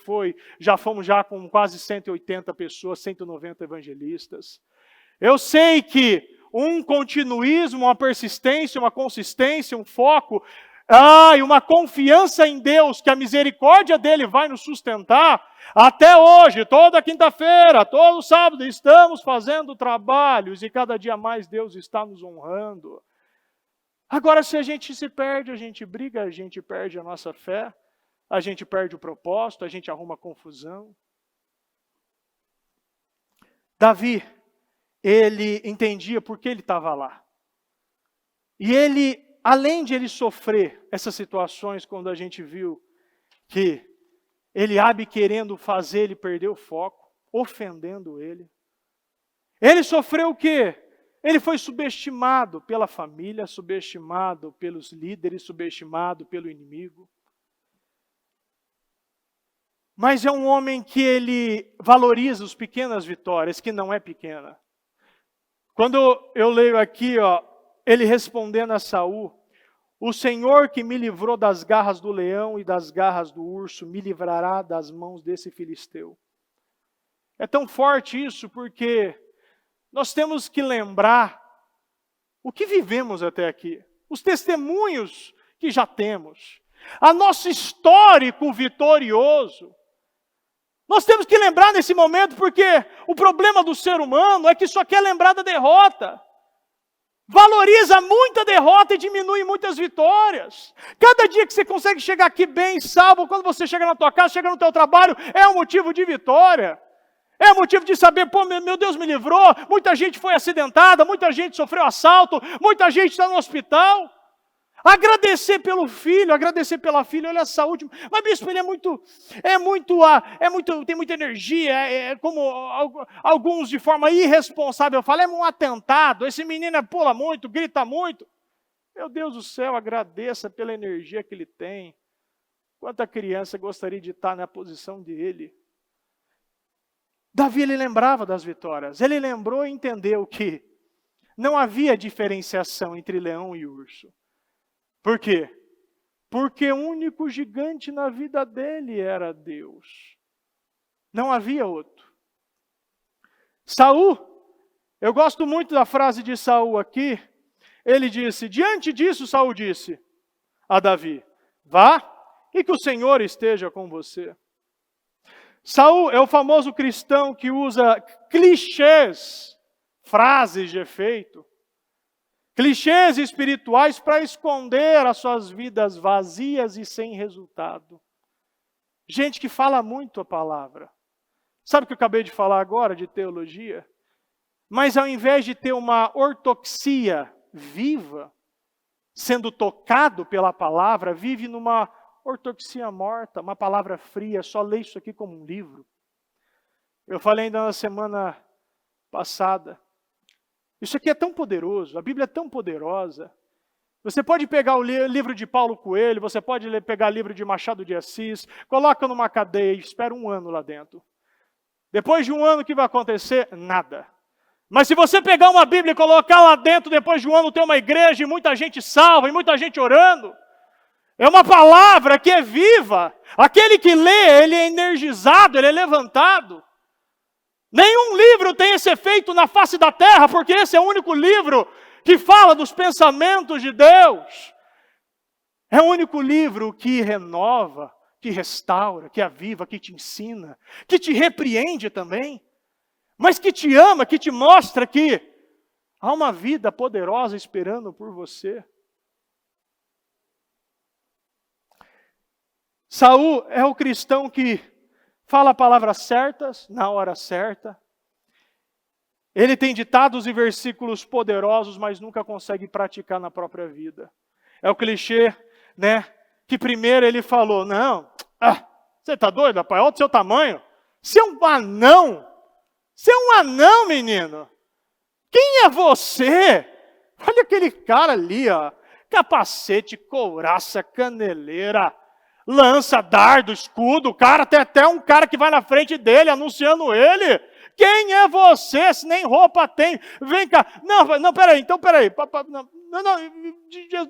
[SPEAKER 1] já fomos com quase 180 pessoas, 190 evangelistas. Eu sei que um continuismo, uma persistência, uma consistência, um foco, e uma confiança em Deus, que a misericórdia dele vai nos sustentar, até hoje, toda quinta-feira, todo sábado, estamos fazendo trabalhos e cada dia mais Deus está nos honrando. Agora, se a gente se perde, a gente briga, a gente perde a nossa fé, a gente perde o propósito, a gente arruma confusão. Davi, ele entendia por que ele estava lá. E ele, além de ele sofrer essas situações, quando a gente viu que Eliabe querendo fazer ele perder o foco, ofendendo ele. Ele sofreu o quê? Ele foi subestimado pela família, subestimado pelos líderes, subestimado pelo inimigo. Mas é um homem que ele valoriza as pequenas vitórias, que não é pequena. Quando eu leio aqui, ele respondendo a Saul, o Senhor que me livrou das garras do leão e das garras do urso, me livrará das mãos desse filisteu. É tão forte isso porque nós temos que lembrar o que vivemos até aqui, os testemunhos que já temos, a nosso histórico vitorioso. Nós temos que lembrar nesse momento porque o problema do ser humano é que só quer lembrar da derrota. Valoriza muita derrota e diminui muitas vitórias. Cada dia que você consegue chegar aqui bem, salvo, quando você chega na tua casa, chega no teu trabalho, é um motivo de vitória. É um motivo de saber, meu Deus me livrou, muita gente foi acidentada, muita gente sofreu assalto, muita gente está no hospital. Agradecer pelo filho, agradecer pela filha, olha a saúde. Mas bispo, ele tem muita energia, como alguns de forma irresponsável falam, é um atentado, esse menino pula muito, grita muito. Meu Deus do céu, agradeça pela energia que ele tem. Quanta criança gostaria de estar na posição dele. Davi, ele lembrava das vitórias, ele lembrou e entendeu que não havia diferenciação entre leão e urso. Por quê? Porque o único gigante na vida dele era Deus. Não havia outro. Saul, eu gosto muito da frase de Saul aqui. Ele disse, diante disso, Saul disse a Davi, vá e que o Senhor esteja com você. Saul é o famoso cristão que usa clichês, frases de efeito. Clichês espirituais para esconder as suas vidas vazias e sem resultado. Gente que fala muito a palavra. Sabe o que eu acabei de falar agora de teologia? Mas ao invés de ter uma ortodoxia viva, sendo tocado pela palavra, vive numa ortodoxia morta, uma palavra fria, só lê isso aqui como um livro. Eu falei ainda na semana passada, isso aqui é tão poderoso, a Bíblia é tão poderosa. Você pode pegar o livro de Paulo Coelho, você pode pegar o livro de Machado de Assis, coloca numa cadeia e espera 1 ano lá dentro. Depois de 1 ano, o que vai acontecer? Nada. Mas se você pegar uma Bíblia e colocar lá dentro, depois de 1 ano tem uma igreja e muita gente salva, e muita gente orando. É uma palavra que é viva. Aquele que lê, ele é energizado, ele é levantado. Nenhum livro tem esse efeito na face da terra, porque esse é o único livro que fala dos pensamentos de Deus. É o único livro que renova, que restaura, que aviva, que te ensina, que te repreende também, mas que te ama, que te mostra que há uma vida poderosa esperando por você. Saul é o cristão que fala palavras certas, na hora certa. Ele tem ditados e versículos poderosos, mas nunca consegue praticar na própria vida. É o clichê, né? Que primeiro ele falou, não, você está doido, rapaz? Olha o seu tamanho. Você é um anão. Você é um anão, menino. Quem é você? Olha aquele cara ali, capacete, couraça, caneleira, lança, dardo, escudo, o cara tem até um cara que vai na frente dele, anunciando ele. Quem é você se nem roupa tem? Vem cá. Não, peraí, então peraí.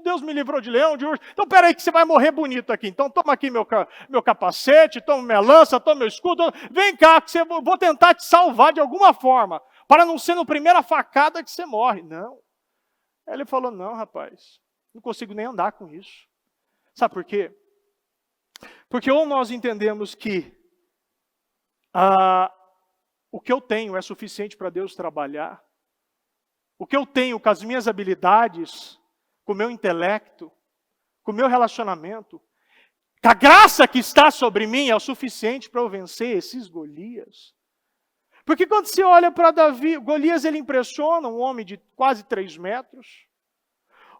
[SPEAKER 1] Deus me livrou de leão, de urso. Então peraí que você vai morrer bonito aqui. Então toma aqui meu capacete, toma minha lança, toma meu escudo. Vem cá, que vou tentar te salvar de alguma forma. Para não ser na primeira facada que você morre. Não. Aí ele falou, não rapaz, não consigo nem andar com isso. Sabe por quê? Porque ou nós entendemos que o que eu tenho é suficiente para Deus trabalhar. O que eu tenho com as minhas habilidades, com o meu intelecto, com o meu relacionamento, com a graça que está sobre mim é o suficiente para eu vencer esses Golias. Porque quando você olha para Davi, Golias ele impressiona um homem de quase 3 metros.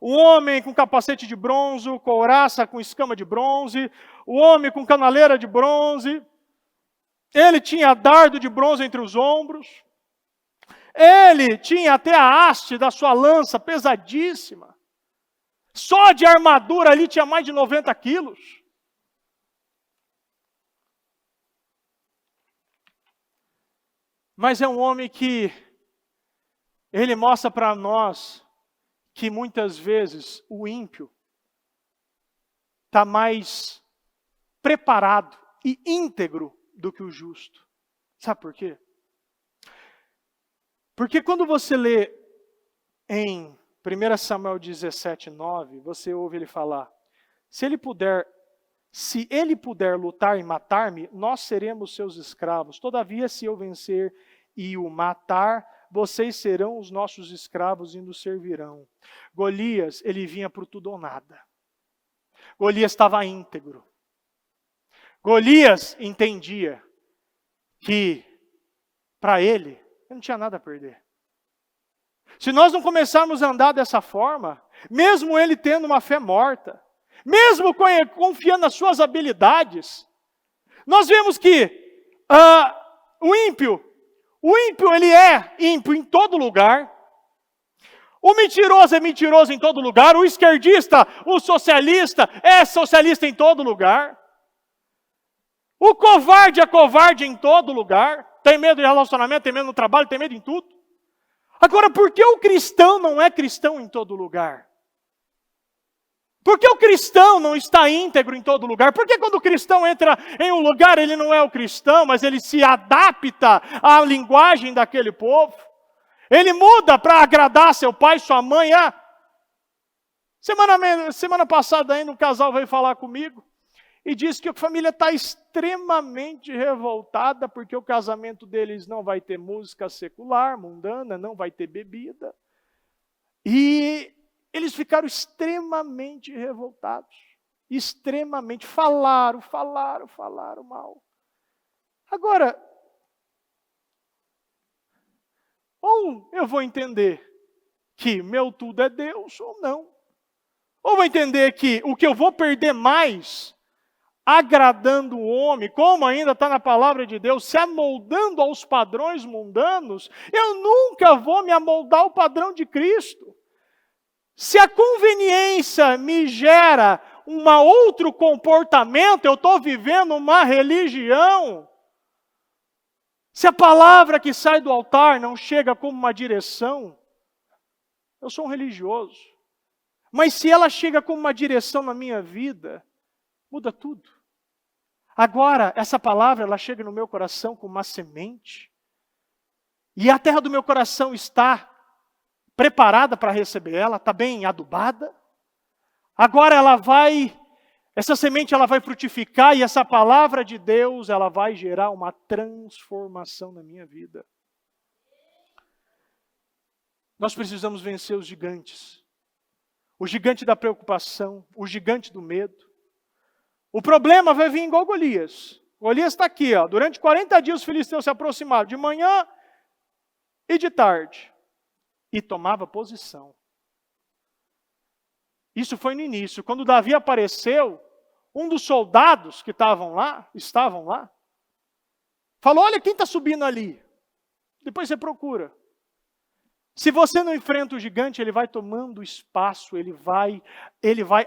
[SPEAKER 1] O homem com capacete de bronze, couraça com escama de bronze, o homem com canaleira de bronze. Ele tinha dardo de bronze entre os ombros. Ele tinha até a haste da sua lança pesadíssima. Só de armadura ali tinha mais de 90 quilos. Mas é um homem que ele mostra para nós que muitas vezes o ímpio está mais preparado e íntegro do que o justo. Sabe por quê? Porque quando você lê em 1 Samuel 17:9, você ouve ele falar, se ele puder lutar e matar-me, nós seremos seus escravos. Todavia, se eu vencer e o matar, vocês serão os nossos escravos e nos servirão. Golias, ele vinha por tudo ou nada. Golias estava íntegro. Golias entendia que, para ele não tinha nada a perder. Se nós não começarmos a andar dessa forma, mesmo ele tendo uma fé morta, mesmo confiando nas suas habilidades, nós vemos que o ímpio ele é ímpio em todo lugar. O mentiroso é mentiroso em todo lugar. O esquerdista, o socialista é socialista em todo lugar. O covarde é covarde em todo lugar. Tem medo de relacionamento, tem medo no trabalho, tem medo em tudo. Agora, por que o cristão não é cristão em todo lugar? Por que o cristão não está íntegro em todo lugar? Por que quando o cristão entra em um lugar, ele não é o cristão, mas ele se adapta à linguagem daquele povo? Ele muda para agradar seu pai, sua mãe. Semana passada ainda um casal veio falar comigo e disse que a família está extremamente revoltada porque o casamento deles não vai ter música secular, mundana, não vai ter bebida. E eles ficaram extremamente revoltados. Extremamente. Falaram mal. Agora, ou eu vou entender que meu tudo é Deus, ou não. Ou vou entender que o que eu vou perder mais, agradando o homem, como ainda está na palavra de Deus, se amoldando aos padrões mundanos, eu nunca vou me amoldar ao padrão de Cristo. Se a conveniência me gera um outro comportamento, eu estou vivendo uma religião. Se a palavra que sai do altar não chega como uma direção, eu sou um religioso. Mas se ela chega como uma direção na minha vida, muda tudo. Agora, essa palavra, ela chega no meu coração como uma semente. E a terra do meu coração está preparada para receber ela, está bem adubada. Agora essa semente ela vai frutificar e essa palavra de Deus, ela vai gerar uma transformação na minha vida. Nós precisamos vencer os gigantes. O gigante da preocupação, o gigante do medo. O problema vai vir igual Golias. Golias está aqui, durante 40 dias os filisteus se aproximaram, de manhã e de tarde. E tomava posição. Isso foi no início. Quando Davi apareceu, um dos soldados que estavam lá, falou, olha quem está subindo ali. Depois você procura. Se você não enfrenta o gigante, ele vai tomando espaço, ele vai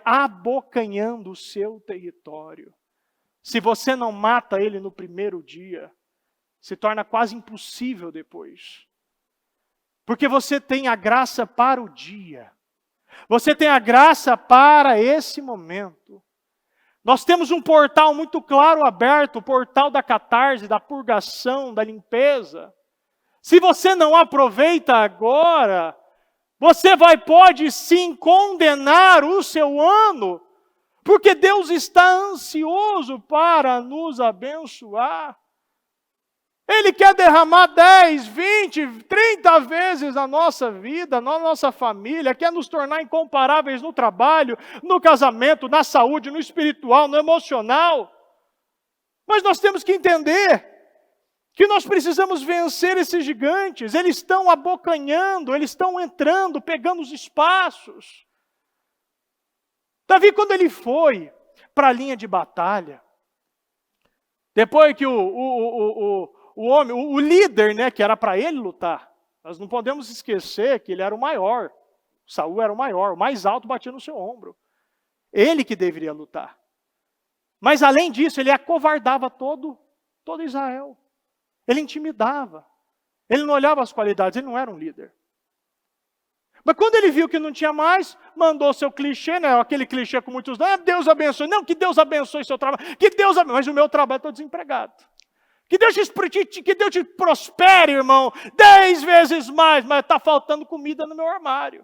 [SPEAKER 1] abocanhando o seu território. Se você não mata ele no primeiro dia, se torna quase impossível depois. Porque você tem a graça para o dia. Você tem a graça para esse momento. Nós temos um portal muito claro aberto, o portal da catarse, da purgação, da limpeza. Se você não aproveita agora, você pode sim condenar o seu ano, porque Deus está ansioso para nos abençoar. Ele quer derramar 10, 20, 30 vezes na nossa vida, na nossa família, quer nos tornar incomparáveis no trabalho, no casamento, na saúde, no espiritual, no emocional. Mas nós temos que entender que nós precisamos vencer esses gigantes. Eles estão abocanhando, eles estão entrando, pegando os espaços. Davi, quando ele foi para a linha de batalha, depois que o líder, né, que era para ele lutar, nós não podemos esquecer que ele era o maior. Saul era o maior, o mais alto batia no seu ombro. Ele que deveria lutar. Mas além disso, ele acovardava todo Israel. Ele intimidava. Ele não olhava as qualidades, ele não era um líder. Mas quando ele viu que não tinha mais, mandou seu clichê, né? Aquele clichê com muitos, Deus abençoe. Não, que Deus abençoe seu trabalho. Que Deus abençoe. Mas o meu trabalho, estou desempregado. Que Deus te prospere, irmão, 10 vezes mais, mas está faltando comida no meu armário.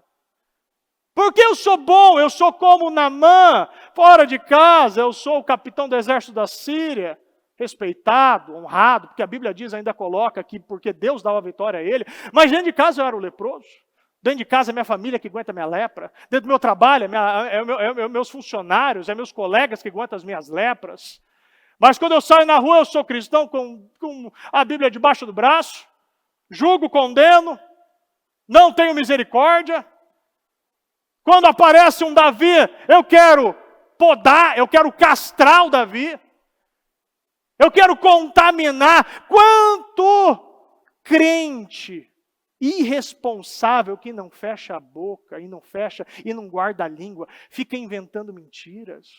[SPEAKER 1] Porque eu sou bom, eu sou como Naamã, fora de casa, eu sou o capitão do exército da Síria, respeitado, honrado, porque a Bíblia diz, ainda coloca aqui, porque Deus dava vitória a ele, mas dentro de casa eu era o leproso. Dentro de casa é minha família que aguenta a minha lepra. Dentro do meu trabalho é meus funcionários, é meus colegas que aguentam as minhas lepras. Mas quando eu saio na rua, eu sou cristão com a Bíblia debaixo do braço, julgo, condeno, não tenho misericórdia. Quando aparece um Davi, eu quero podar, eu quero castrar o Davi. Eu quero contaminar. Quanto crente irresponsável que não fecha a boca e não guarda a língua, fica inventando mentiras.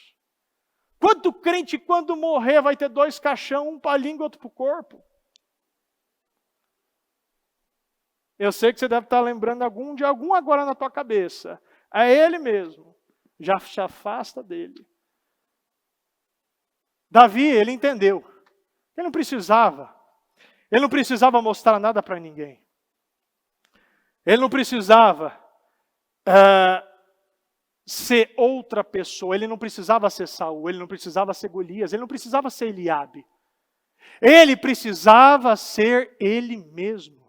[SPEAKER 1] Quanto crente quando morrer vai ter 2 caixão, um para a língua e outro para o corpo. Eu sei que você deve estar lembrando de algum agora na tua cabeça. É ele mesmo. Já se afasta dele. Davi, ele entendeu. Ele não precisava mostrar nada para ninguém. Ele não precisava ser outra pessoa. Ele não precisava ser Saul, ele não precisava ser Golias, ele não precisava ser Eliabe. Ele precisava ser ele mesmo.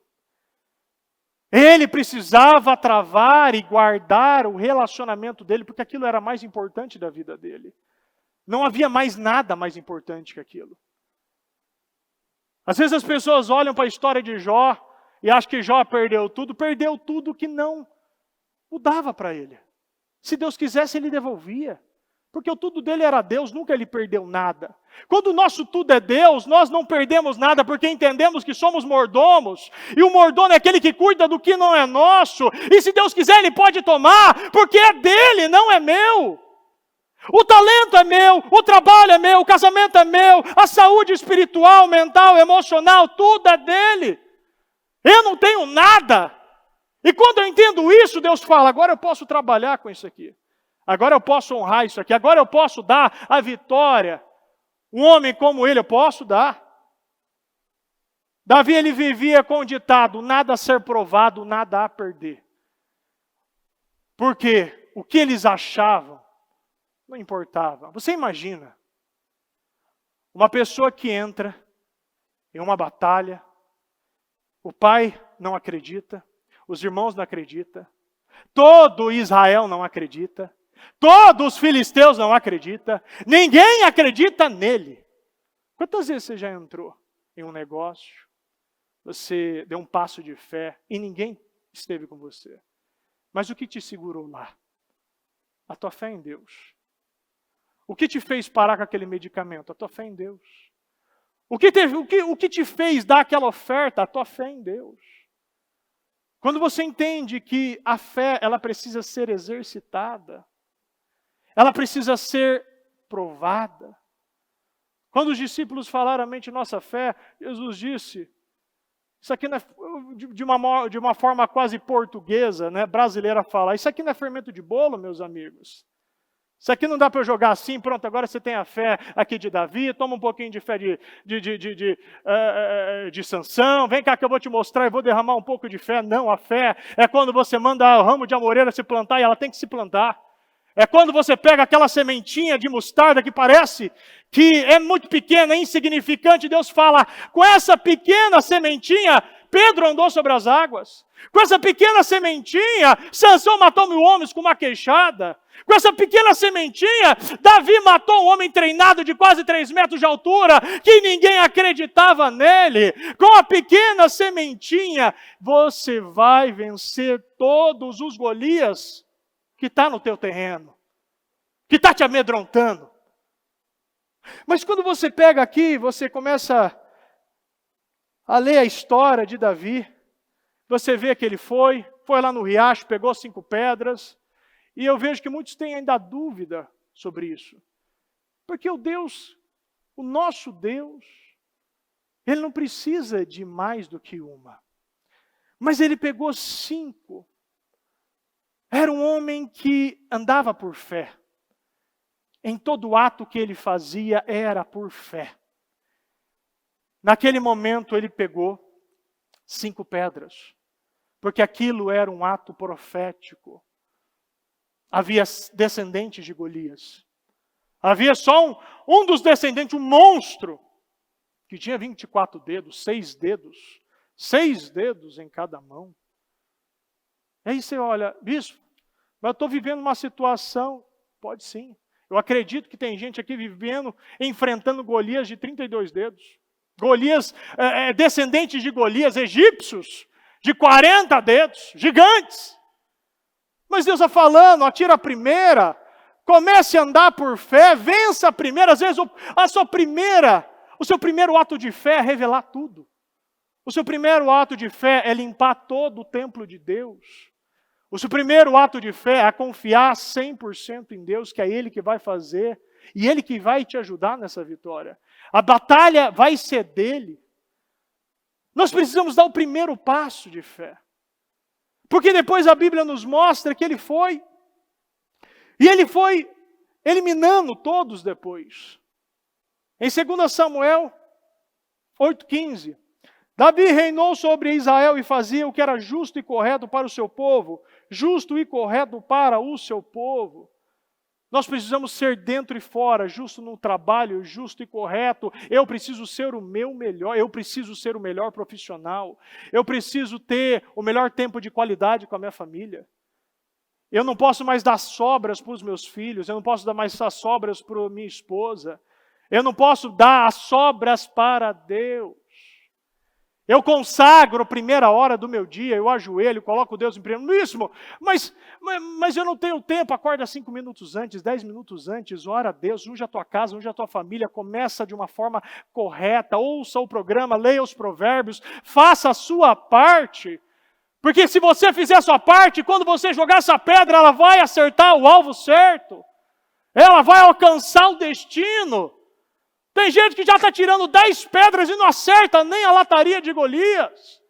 [SPEAKER 1] Ele precisava travar e guardar o relacionamento dele, porque aquilo era mais importante da vida dele. Não havia mais nada mais importante que aquilo. Às vezes as pessoas olham para a história de Jó e acham que Jó perdeu tudo que não o dava para ele. Se Deus quisesse, ele devolvia. Porque o tudo dele era Deus, nunca ele perdeu nada. Quando o nosso tudo é Deus, nós não perdemos nada, porque entendemos que somos mordomos. E o mordomo é aquele que cuida do que não é nosso. E se Deus quiser, ele pode tomar, porque é dele, não é meu. O talento é meu, o trabalho é meu, o casamento é meu, a saúde espiritual, mental, emocional, tudo é dele. Eu não tenho nada. E quando eu entendo isso, Deus fala, agora eu posso trabalhar com isso aqui. Agora eu posso honrar isso aqui. Agora eu posso dar a vitória. Um homem como ele, eu posso dar. Davi, ele vivia com o ditado, nada a ser provado, nada a perder. Porque o que eles achavam não importava. Você imagina uma pessoa que entra em uma batalha, o pai não acredita, os irmãos não acreditam, todo Israel não acredita, todos os filisteus não acreditam, ninguém acredita nele. Quantas vezes você já entrou em um negócio, você deu um passo de fé e ninguém esteve com você? Mas o que te segurou lá? A tua fé em Deus. O que te fez parar com aquele medicamento? A tua fé em Deus. O que te fez dar aquela oferta? A tua fé em Deus. Quando você entende que a fé, ela precisa ser exercitada, ela precisa ser provada. Quando os discípulos falaram, aumente nossa fé, Jesus disse, isso aqui não é, de uma forma quase portuguesa, né, brasileira falar, isso aqui não é fermento de bolo, meus amigos. Isso aqui não dá para eu jogar assim, pronto, agora você tem a fé aqui de Davi, toma um pouquinho de fé de Sansão, vem cá que eu vou te mostrar e vou derramar um pouco de fé. Não, a fé é quando você manda o ramo de amoreira se plantar e ela tem que se plantar. É quando você pega aquela sementinha de mostarda que parece que é muito pequena, é insignificante, Deus fala, com essa pequena sementinha, Pedro andou sobre as águas. Com essa pequena sementinha, Sansão matou 1000 homens com uma queixada. Com essa pequena sementinha, Davi matou um homem treinado de quase 3 metros de altura, que ninguém acreditava nele. Com a pequena sementinha, você vai vencer todos os Golias que está no teu terreno, que está te amedrontando. Mas quando você pega aqui, você começa a ler a história de Davi, você vê que ele foi lá no riacho, pegou 5 pedras, e eu vejo que muitos têm ainda dúvida sobre isso. Porque o nosso Deus, ele não precisa de mais do que uma. Mas ele pegou 5. Era um homem que andava por fé. Em todo ato que ele fazia era por fé. Naquele momento ele pegou 5 pedras, porque aquilo era um ato profético. Havia descendentes de Golias. Havia só um dos descendentes, um monstro, que tinha 24 dedos, 6 dedos. 6 dedos em cada mão. Aí você olha, bispo, mas eu estou vivendo uma situação, pode sim. Eu acredito que tem gente aqui enfrentando Golias de 32 dedos. Golias, descendentes de Golias, egípcios, de 40 dedos, gigantes. Mas Deus está falando, atira a primeira, comece a andar por fé, vença a primeira. Às vezes o seu primeiro ato de fé é revelar tudo. O seu primeiro ato de fé é limpar todo o templo de Deus. O seu primeiro ato de fé é confiar 100% em Deus, que é Ele que vai fazer, e Ele que vai te ajudar nessa vitória. A batalha vai ser dele. Nós precisamos dar o primeiro passo de fé. Porque depois a Bíblia nos mostra que ele foi eliminando todos depois. Em 2 Samuel 8,15, Davi reinou sobre Israel e fazia o que era justo e correto para o seu povo, justo e correto para o seu povo. Nós precisamos ser dentro e fora, justo no trabalho, justo e correto. Eu preciso ser o meu melhor, eu preciso ser o melhor profissional. Eu preciso ter o melhor tempo de qualidade com a minha família. Eu não posso mais dar sobras para os meus filhos, eu não posso dar mais as sobras para a minha esposa. Eu não posso dar as sobras para Deus. Eu consagro a primeira hora do meu dia, eu ajoelho, coloco Deus em primeiro. Mas eu não tenho tempo, acorda 5 minutos antes, 10 minutos antes, ora a Deus, unja a tua casa, unja a tua família, começa de uma forma correta, ouça o programa, leia os provérbios, faça a sua parte. Porque se você fizer a sua parte, quando você jogar essa pedra, ela vai acertar o alvo certo. Ela vai alcançar o destino. Tem gente que já está tirando 10 pedras e não acerta nem a lataria de Golias.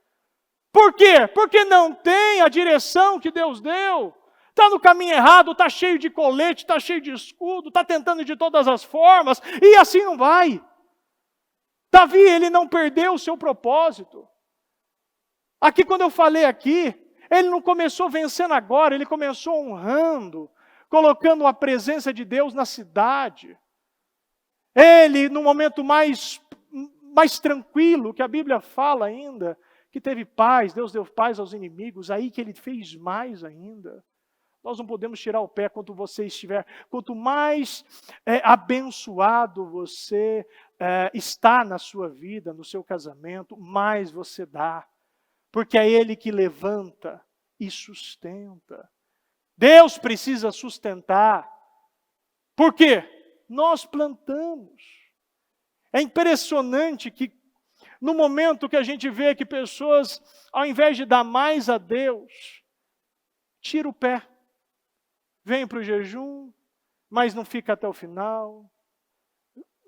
[SPEAKER 1] Por quê? Porque não tem a direção que Deus deu. Está no caminho errado, está cheio de colete, está cheio de escudo, está tentando de todas as formas, e assim não vai. Davi, ele não perdeu o seu propósito. Aqui, quando eu falei aqui, ele não começou vencendo agora, ele começou honrando, colocando a presença de Deus na cidade. Ele, no momento mais tranquilo, que a Bíblia fala ainda, que teve paz, Deus deu paz aos inimigos, aí que ele fez mais ainda. Nós não podemos tirar o pé quanto você estiver, quanto mais abençoado você está na sua vida, no seu casamento, mais você dá. Porque é Ele que levanta e sustenta. Deus precisa sustentar. Por quê? Nós plantamos. É impressionante que no momento que a gente vê que pessoas, ao invés de dar mais a Deus, tira o pé. Vem para o jejum, mas não fica até o final.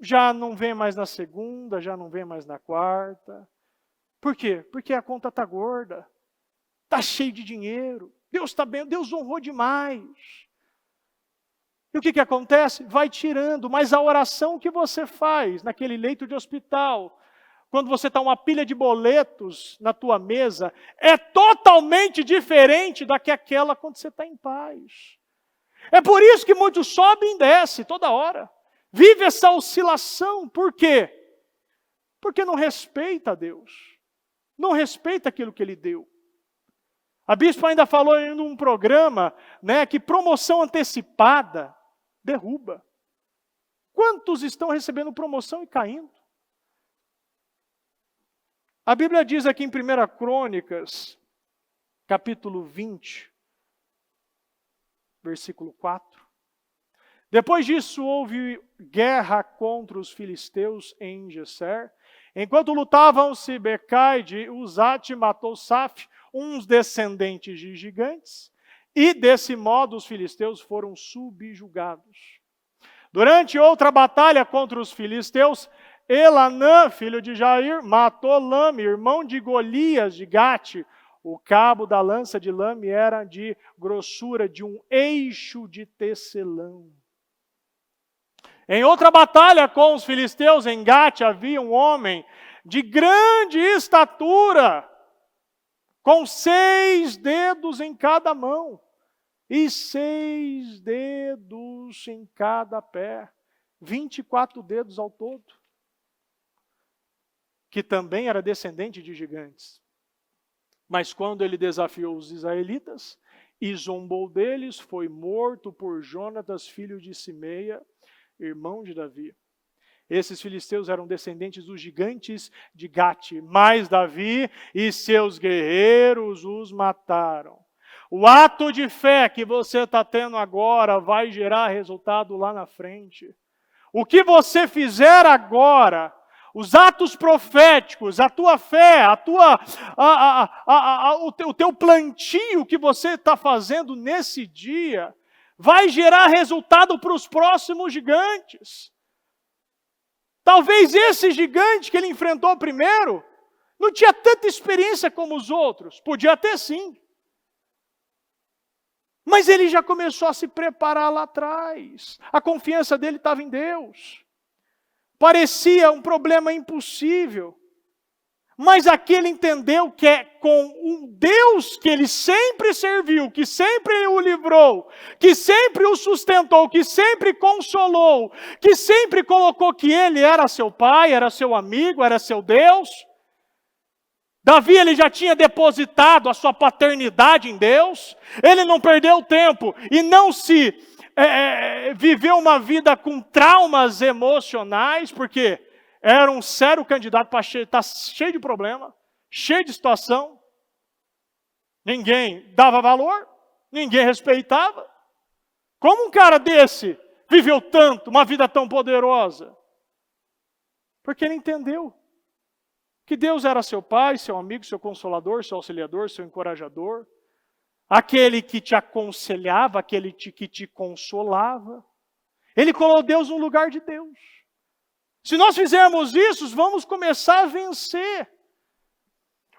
[SPEAKER 1] já não vem mais na segunda, já não vem mais na quarta. Por quê? Porque a conta está gorda, está cheio de dinheiro, Deus está bem, Deus honrou demais. E o que acontece? Vai tirando, mas a oração que você faz naquele leito de hospital, quando você está uma pilha de boletos na tua mesa, é totalmente diferente da que aquela quando você está em paz. É por isso que muitos sobem e descem toda hora. Vive essa oscilação. Por quê? Porque não respeita a Deus. Não respeita aquilo que Ele deu. A bispa ainda falou em um programa, né, que promoção antecipada derruba. Quantos estão recebendo promoção e caindo? A Bíblia diz aqui em 1 Crônicas, capítulo 20, versículo 4. Depois disso houve guerra contra os filisteus em Geser. Enquanto lutavam Sibekai de Uzate matou Saf, uns descendentes de gigantes, e desse modo os filisteus foram subjugados. Durante outra batalha contra os filisteus, Elanã, filho de Jair, matou Lame, irmão de Golias de Gate. O cabo da lança de Lame era de grossura de um eixo de tecelão. Em outra batalha com os filisteus, em Gate, havia um homem de grande estatura, com 6 dedos em cada mão e 6 dedos em cada pé, 24 dedos ao todo, que também era descendente de gigantes. Mas quando ele desafiou os israelitas e zombou deles, foi morto por Jonatas, filho de Simeia, irmão de Davi. Esses filisteus eram descendentes dos gigantes de Gate, mas Davi e seus guerreiros os mataram. O ato de fé que você está tendo agora vai gerar resultado lá na frente. O que você fizer agora, os atos proféticos, a tua fé, o teu plantio que você está fazendo nesse dia, vai gerar resultado para os próximos gigantes. Talvez esse gigante que ele enfrentou primeiro, não tinha tanta experiência como os outros. Podia ter sim. Mas ele já começou a se preparar lá atrás. A confiança dele estava em Deus. Parecia um problema impossível. Mas aqui ele entendeu que é com um Deus que ele sempre serviu, que sempre o livrou, que sempre o sustentou, que sempre consolou, que sempre colocou que ele era seu pai, era seu amigo, era seu Deus. Davi ele já tinha depositado a sua paternidade em Deus, ele não perdeu tempo e não se viveu uma vida com traumas emocionais, porque era um sério candidato para estar cheio de problema, cheio de situação. Ninguém dava valor, ninguém respeitava. Como um cara desse viveu tanto, uma vida tão poderosa? Porque ele entendeu que Deus era seu pai, seu amigo, seu consolador, seu auxiliador, seu encorajador, aquele que te aconselhava, aquele que te consolava. Ele colocou Deus no lugar de Deus. Se nós fizermos isso, vamos começar a vencer.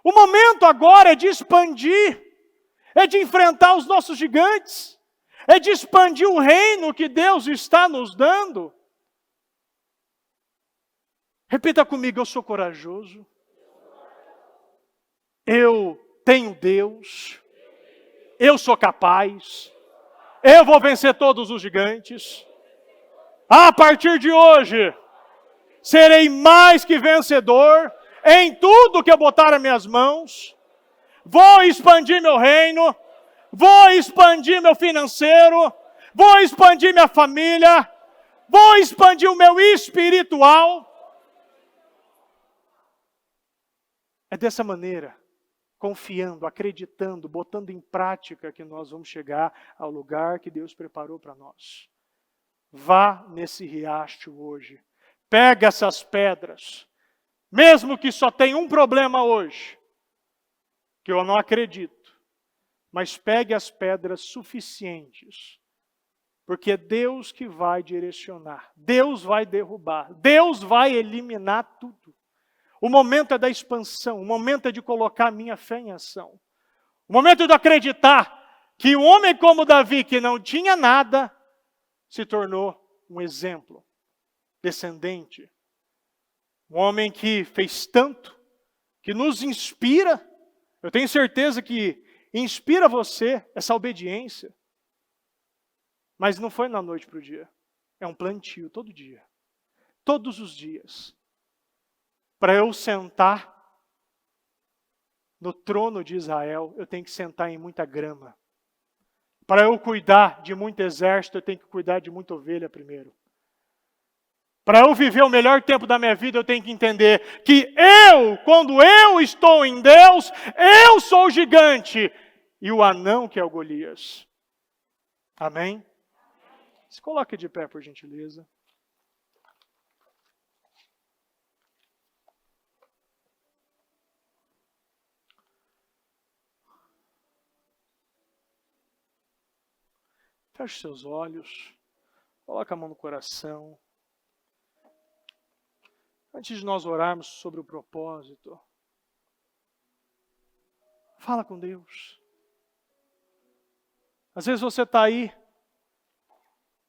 [SPEAKER 1] O momento agora é de expandir, é de enfrentar os nossos gigantes, é de expandir o reino que Deus está nos dando. Repita comigo, eu sou corajoso, eu tenho Deus, eu sou capaz, eu vou vencer todos os gigantes. A partir de hoje, serei mais que vencedor em tudo que eu botar nas minhas mãos. Vou expandir meu reino, vou expandir meu financeiro, vou expandir minha família, vou expandir o meu espiritual. É dessa maneira, confiando, acreditando, botando em prática que nós vamos chegar ao lugar que Deus preparou para nós. Vá nesse riacho hoje. Pega essas pedras, mesmo que só tenha um problema hoje, que eu não acredito, mas pegue as pedras suficientes Porque é Deus que vai direcionar, Deus vai derrubar, Deus vai eliminar tudo. O momento é da expansão, o momento é de colocar a minha fé em ação. O momento de acreditar que um homem como Davi, que não tinha nada, se tornou um exemplo, descendente. Um homem que fez tanto, que nos inspira. Eu tenho certeza que inspira você essa obediência. Mas não foi na noite para o dia. É um plantio todo dia. Todos os dias. Para eu sentar no trono de Israel, eu tenho que sentar em muita grama. Para eu cuidar de muito exército, eu tenho que cuidar de muita ovelha primeiro. Para eu viver o melhor tempo da minha vida, eu tenho que entender que quando eu estou em Deus, eu sou o gigante e o anão que é o Golias. Amém? Se coloque de pé, por gentileza. Feche seus olhos. Coloque a mão no coração. Antes de nós orarmos sobre o propósito, fala com Deus. Às vezes você está aí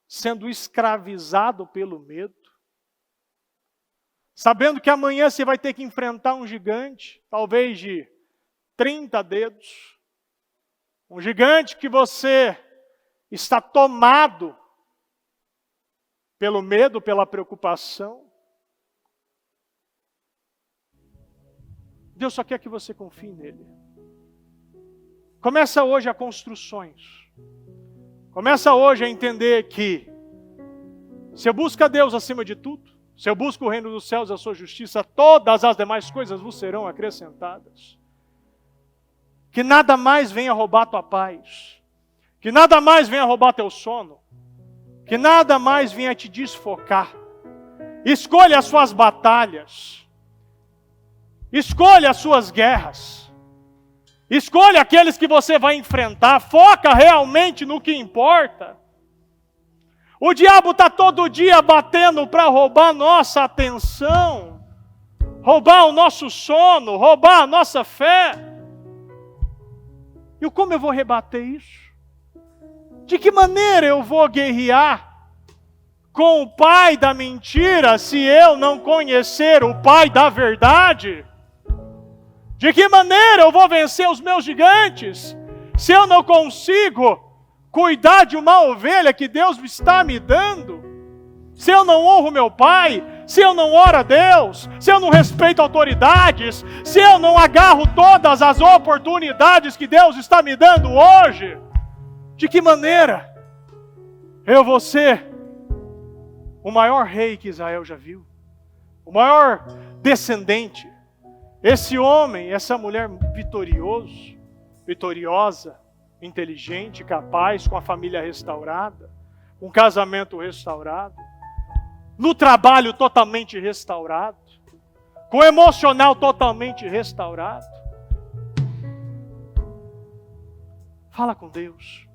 [SPEAKER 1] sendo escravizado pelo medo, sabendo que amanhã você vai ter que enfrentar um gigante, talvez de 30 dedos, um gigante que você está tomado pelo medo, pela preocupação. Deus só quer que você confie nele. Começa hoje a construções. Começa hoje a entender que se eu busco a Deus acima de tudo, se eu busco o reino dos céus e a sua justiça, todas as demais coisas vos serão acrescentadas. Que nada mais venha roubar tua paz. Que nada mais venha roubar teu sono. Que nada mais venha te desfocar. Escolha as suas batalhas. Escolha as suas guerras. Escolha aqueles que você vai enfrentar. Foca realmente no que importa. O diabo está todo dia batendo para roubar nossa atenção. Roubar o nosso sono. Roubar a nossa fé. E como eu vou rebater isso? De que maneira eu vou guerrear com o pai da mentira se eu não conhecer o pai da verdade? De que maneira eu vou vencer os meus gigantes se eu não consigo cuidar de uma ovelha que Deus está me dando? Se eu não honro meu pai, se eu não oro a Deus, se eu não respeito autoridades, se eu não agarro todas as oportunidades que Deus está me dando hoje, de que maneira eu vou ser o maior rei que Israel já viu? O maior descendente? Esse homem, essa mulher vitoriosa, inteligente, capaz, com a família restaurada, com o casamento restaurado, no trabalho totalmente restaurado, com o emocional totalmente restaurado. Fala com Deus.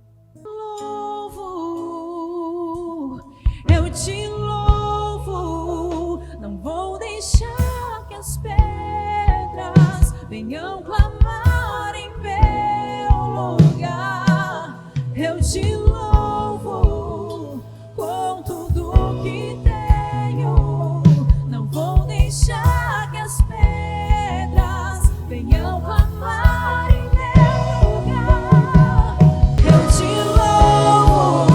[SPEAKER 2] Eu te louvo, não vou deixar que as pedras venham clamar em meu lugar. Eu te louvo com tudo que tenho, não vou deixar que as pedras venham clamar em meu lugar. Eu te louvo,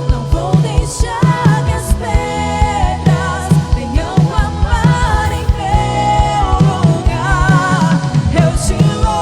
[SPEAKER 2] não vou deixar que as pedras venham clamar em meu lugar. Eu te louvo.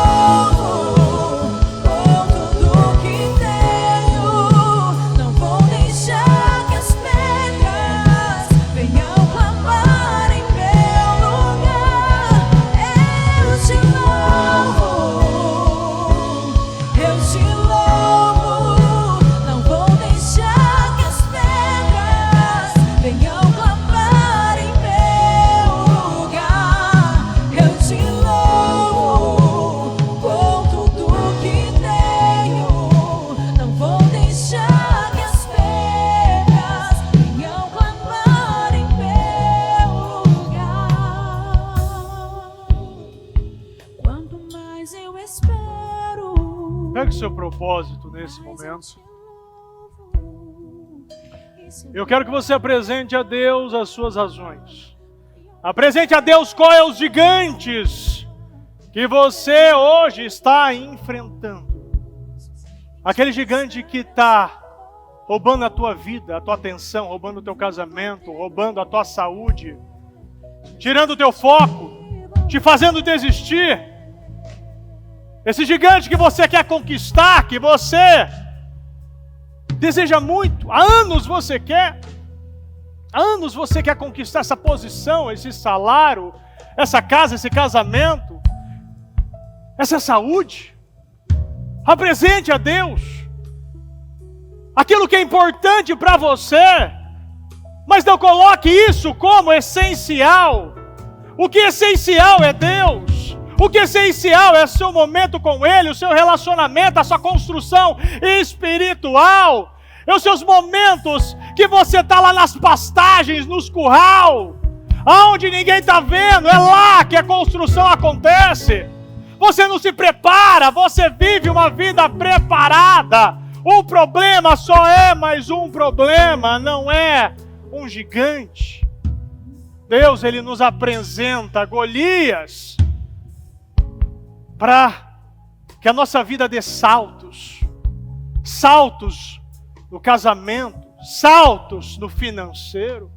[SPEAKER 1] Pegue o seu propósito nesse momento. Eu quero que você apresente a Deus as suas razões. Apresente a Deus quais são os gigantes que você hoje está enfrentando. Aquele gigante que está roubando a tua vida, a tua atenção, roubando o teu casamento, roubando a tua saúde, tirando o teu foco, te fazendo desistir. Esse gigante que você quer conquistar, que você deseja muito, há anos você quer. Há anos você quer conquistar essa posição, esse salário, essa casa, esse casamento, essa saúde. Apresente a Deus aquilo que é importante para você, mas não coloque isso como essencial. O que é essencial é Deus. O que é essencial é o seu momento com Ele, o seu relacionamento, a sua construção espiritual. É os seus momentos que você está lá nas pastagens, nos curral, aonde ninguém está vendo, é lá que a construção acontece. Você não se prepara, você vive uma vida preparada. O problema só é mais um problema, não é um gigante. Deus, Ele nos apresenta Golias para que a nossa vida dê saltos. Saltos no casamento, saltos no financeiro.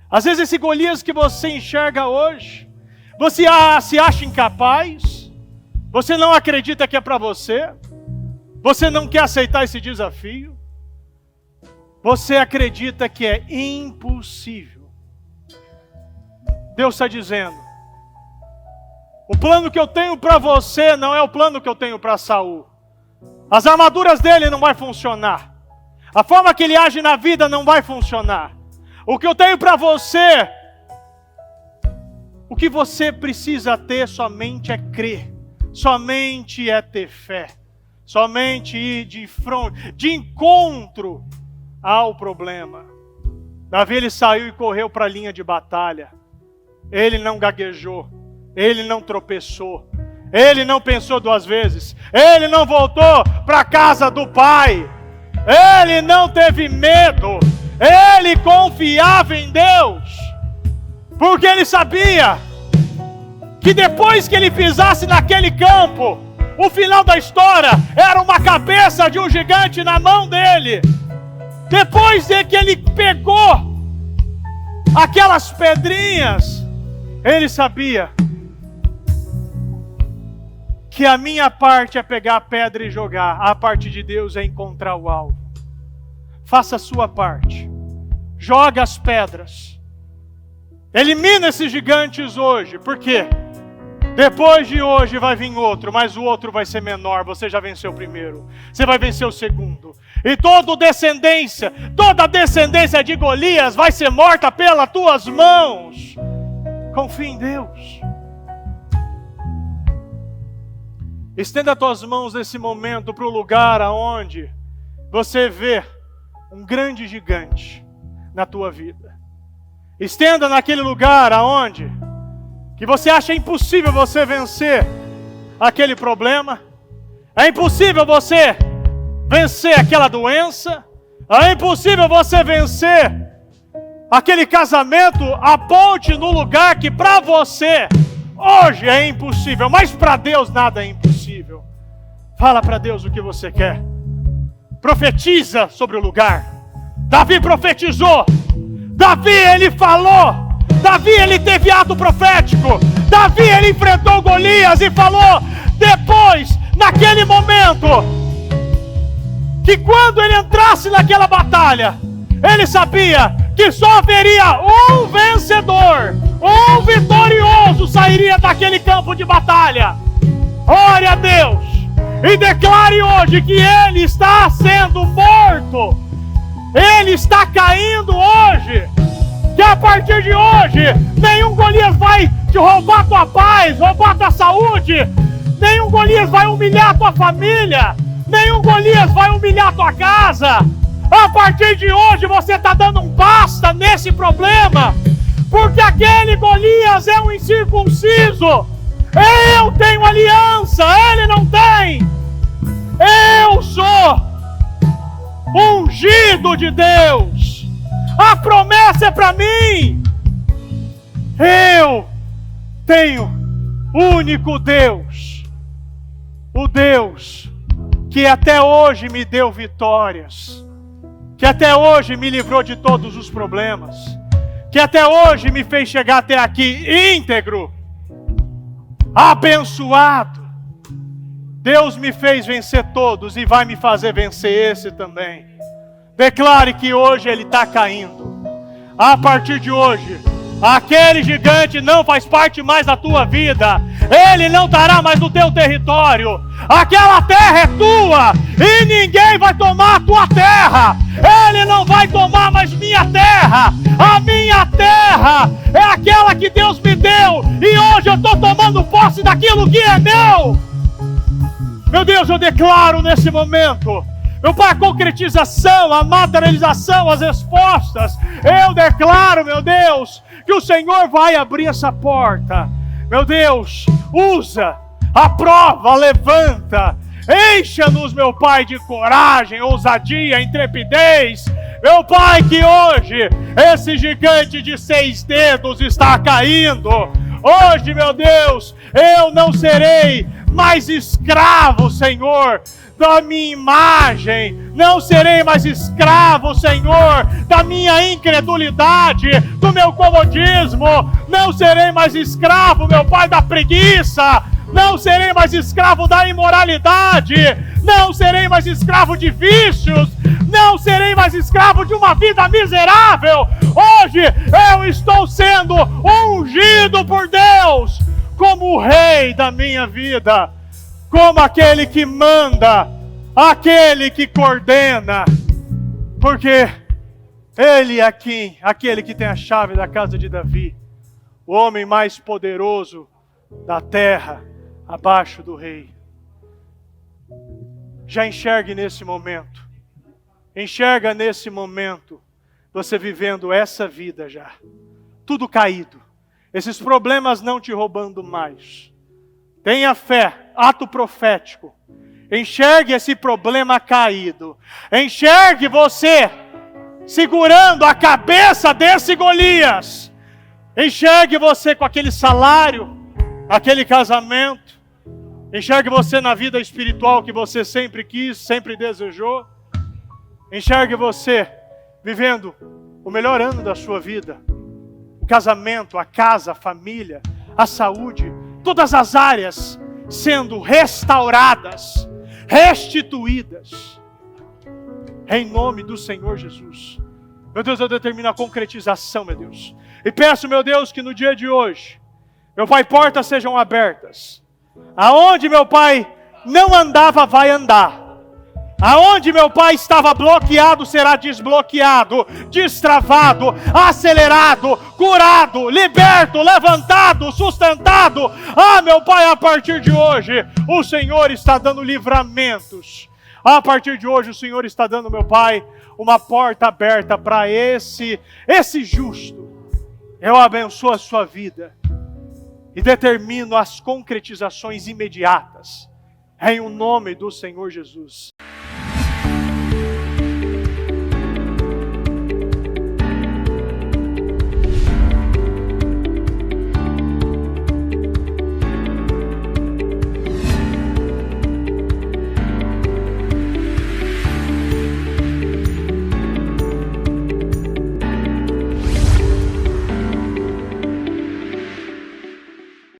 [SPEAKER 1] Às vezes esse Golias que você enxerga hoje, você se acha incapaz, você não acredita que é para você, você não quer aceitar esse desafio, você acredita que é impossível. Deus está dizendo, o plano que eu tenho para você não é o plano que eu tenho para Saul. As armaduras dele não vai funcionar. A forma que ele age na vida não vai funcionar. O que eu tenho para você, o que você precisa ter somente é crer. Somente é ter fé. Somente ir de encontro ao problema. Davi, ele saiu e correu para a linha de batalha. Ele não gaguejou. Ele não tropeçou. Ele não pensou duas vezes. Ele não voltou para a casa do pai. Ele não teve medo. Ele confiava em Deus. Porque ele sabia que depois que ele pisasse naquele campo, o final da história era uma cabeça de um gigante na mão dele. Depois de que ele pegou aquelas pedrinhas, ele sabia que a minha parte é pegar a pedra e jogar, a parte de Deus é encontrar o alvo. Faça a sua parte, joga as pedras, elimina esses gigantes hoje, porque depois de hoje vai vir outro, mas o outro vai ser menor. Você já venceu o primeiro, você vai vencer o segundo, e toda a descendência de Golias vai ser morta pelas tuas mãos. Confie em Deus. Estenda as tuas mãos nesse momento para o lugar aonde você vê um grande gigante na tua vida. Estenda naquele lugar aonde que você acha impossível você vencer aquele problema. É impossível você vencer aquela doença. É impossível você vencer aquele casamento. Aponte no lugar que para você hoje é impossível, mas para Deus nada é impossível. Fala para Deus o que você quer. Profetiza sobre o lugar. Davi profetizou. Davi, ele falou. Davi, ele teve ato profético. Davi, ele enfrentou Golias e falou. Depois, naquele momento, que quando ele entrasse naquela batalha, ele sabia que só haveria um vencedor, um vitorioso sairia daquele campo de batalha. Ore a Deus e declare hoje que ele está sendo morto. Ele está caindo hoje. Que a partir de hoje, nenhum Golias vai te roubar tua paz, roubar tua saúde. Nenhum Golias vai humilhar tua família. Nenhum Golias vai humilhar tua casa. A partir de hoje você está dando um basta nesse problema. Porque aquele Golias é um incircunciso. Eu tenho aliança, ele não tem. ungido de Deus. A promessa é para mim. Eu tenho o único Deus, o Deus que até hoje me deu vitórias, que até hoje me livrou de todos os problemas, que até hoje me fez chegar até aqui íntegro, abençoado. Deus me fez vencer todos e vai me fazer vencer esse também. Declare que hoje ele está caindo. A partir de hoje, aquele gigante não faz parte mais da tua vida. Ele não estará mais no teu território. Aquela terra é tua e ninguém vai tomar a tua terra. Ele não vai tomar mais minha terra. A minha terra é aquela que Deus me deu e hoje eu estou tomando posse daquilo que é meu. Meu Deus, eu declaro nesse momento, meu Pai, a concretização, a materialização, as respostas. Eu declaro, meu Deus, que o Senhor vai abrir essa porta. Meu Deus, usa, aprova, levanta. Encha-nos, meu Pai, de coragem, ousadia, intrepidez. Meu Pai, que hoje esse gigante de 6 dedos está caindo. Hoje, meu Deus, eu não serei mais escravo, Senhor, da minha imagem. Não serei mais escravo, Senhor, da minha incredulidade, do meu comodismo. Não serei mais escravo, meu Pai, da preguiça. Não serei mais escravo da imoralidade. Não serei mais escravo de vícios. Não serei mais escravo de uma vida miserável. Hoje eu estou sendo ungido por Deus como o rei da minha vida, como aquele que manda, aquele que coordena, porque Ele é aquele que tem a chave da casa de Davi, o homem mais poderoso da terra, abaixo do rei. Já enxergue nesse momento, enxerga nesse momento, você vivendo essa vida já, tudo caído, esses problemas não te roubando mais. Tenha fé, ato profético. Enxergue esse problema caído. Enxergue você segurando a cabeça desse Golias. Enxergue você com aquele salário, aquele casamento. Enxergue você na vida espiritual que você sempre quis, sempre desejou. Enxergue você vivendo o melhor ano da sua vida. O casamento, a casa, a família, a saúde, todas as áreas sendo restauradas, restituídas, em nome do Senhor Jesus. Meu Deus, eu determino a concretização, meu Deus, e peço, meu Deus, que no dia de hoje, meu Pai, portas sejam abertas, aonde, meu Pai, não andava, vai andar. Aonde, meu Pai, estava bloqueado, será desbloqueado, destravado, acelerado, curado, liberto, levantado, sustentado. Ah, meu Pai, a partir de hoje, o Senhor está dando livramentos. A partir de hoje, o Senhor está dando, meu Pai, uma porta aberta para esse justo. Eu abençoo a sua vida e determino as concretizações imediatas, em o nome do Senhor Jesus.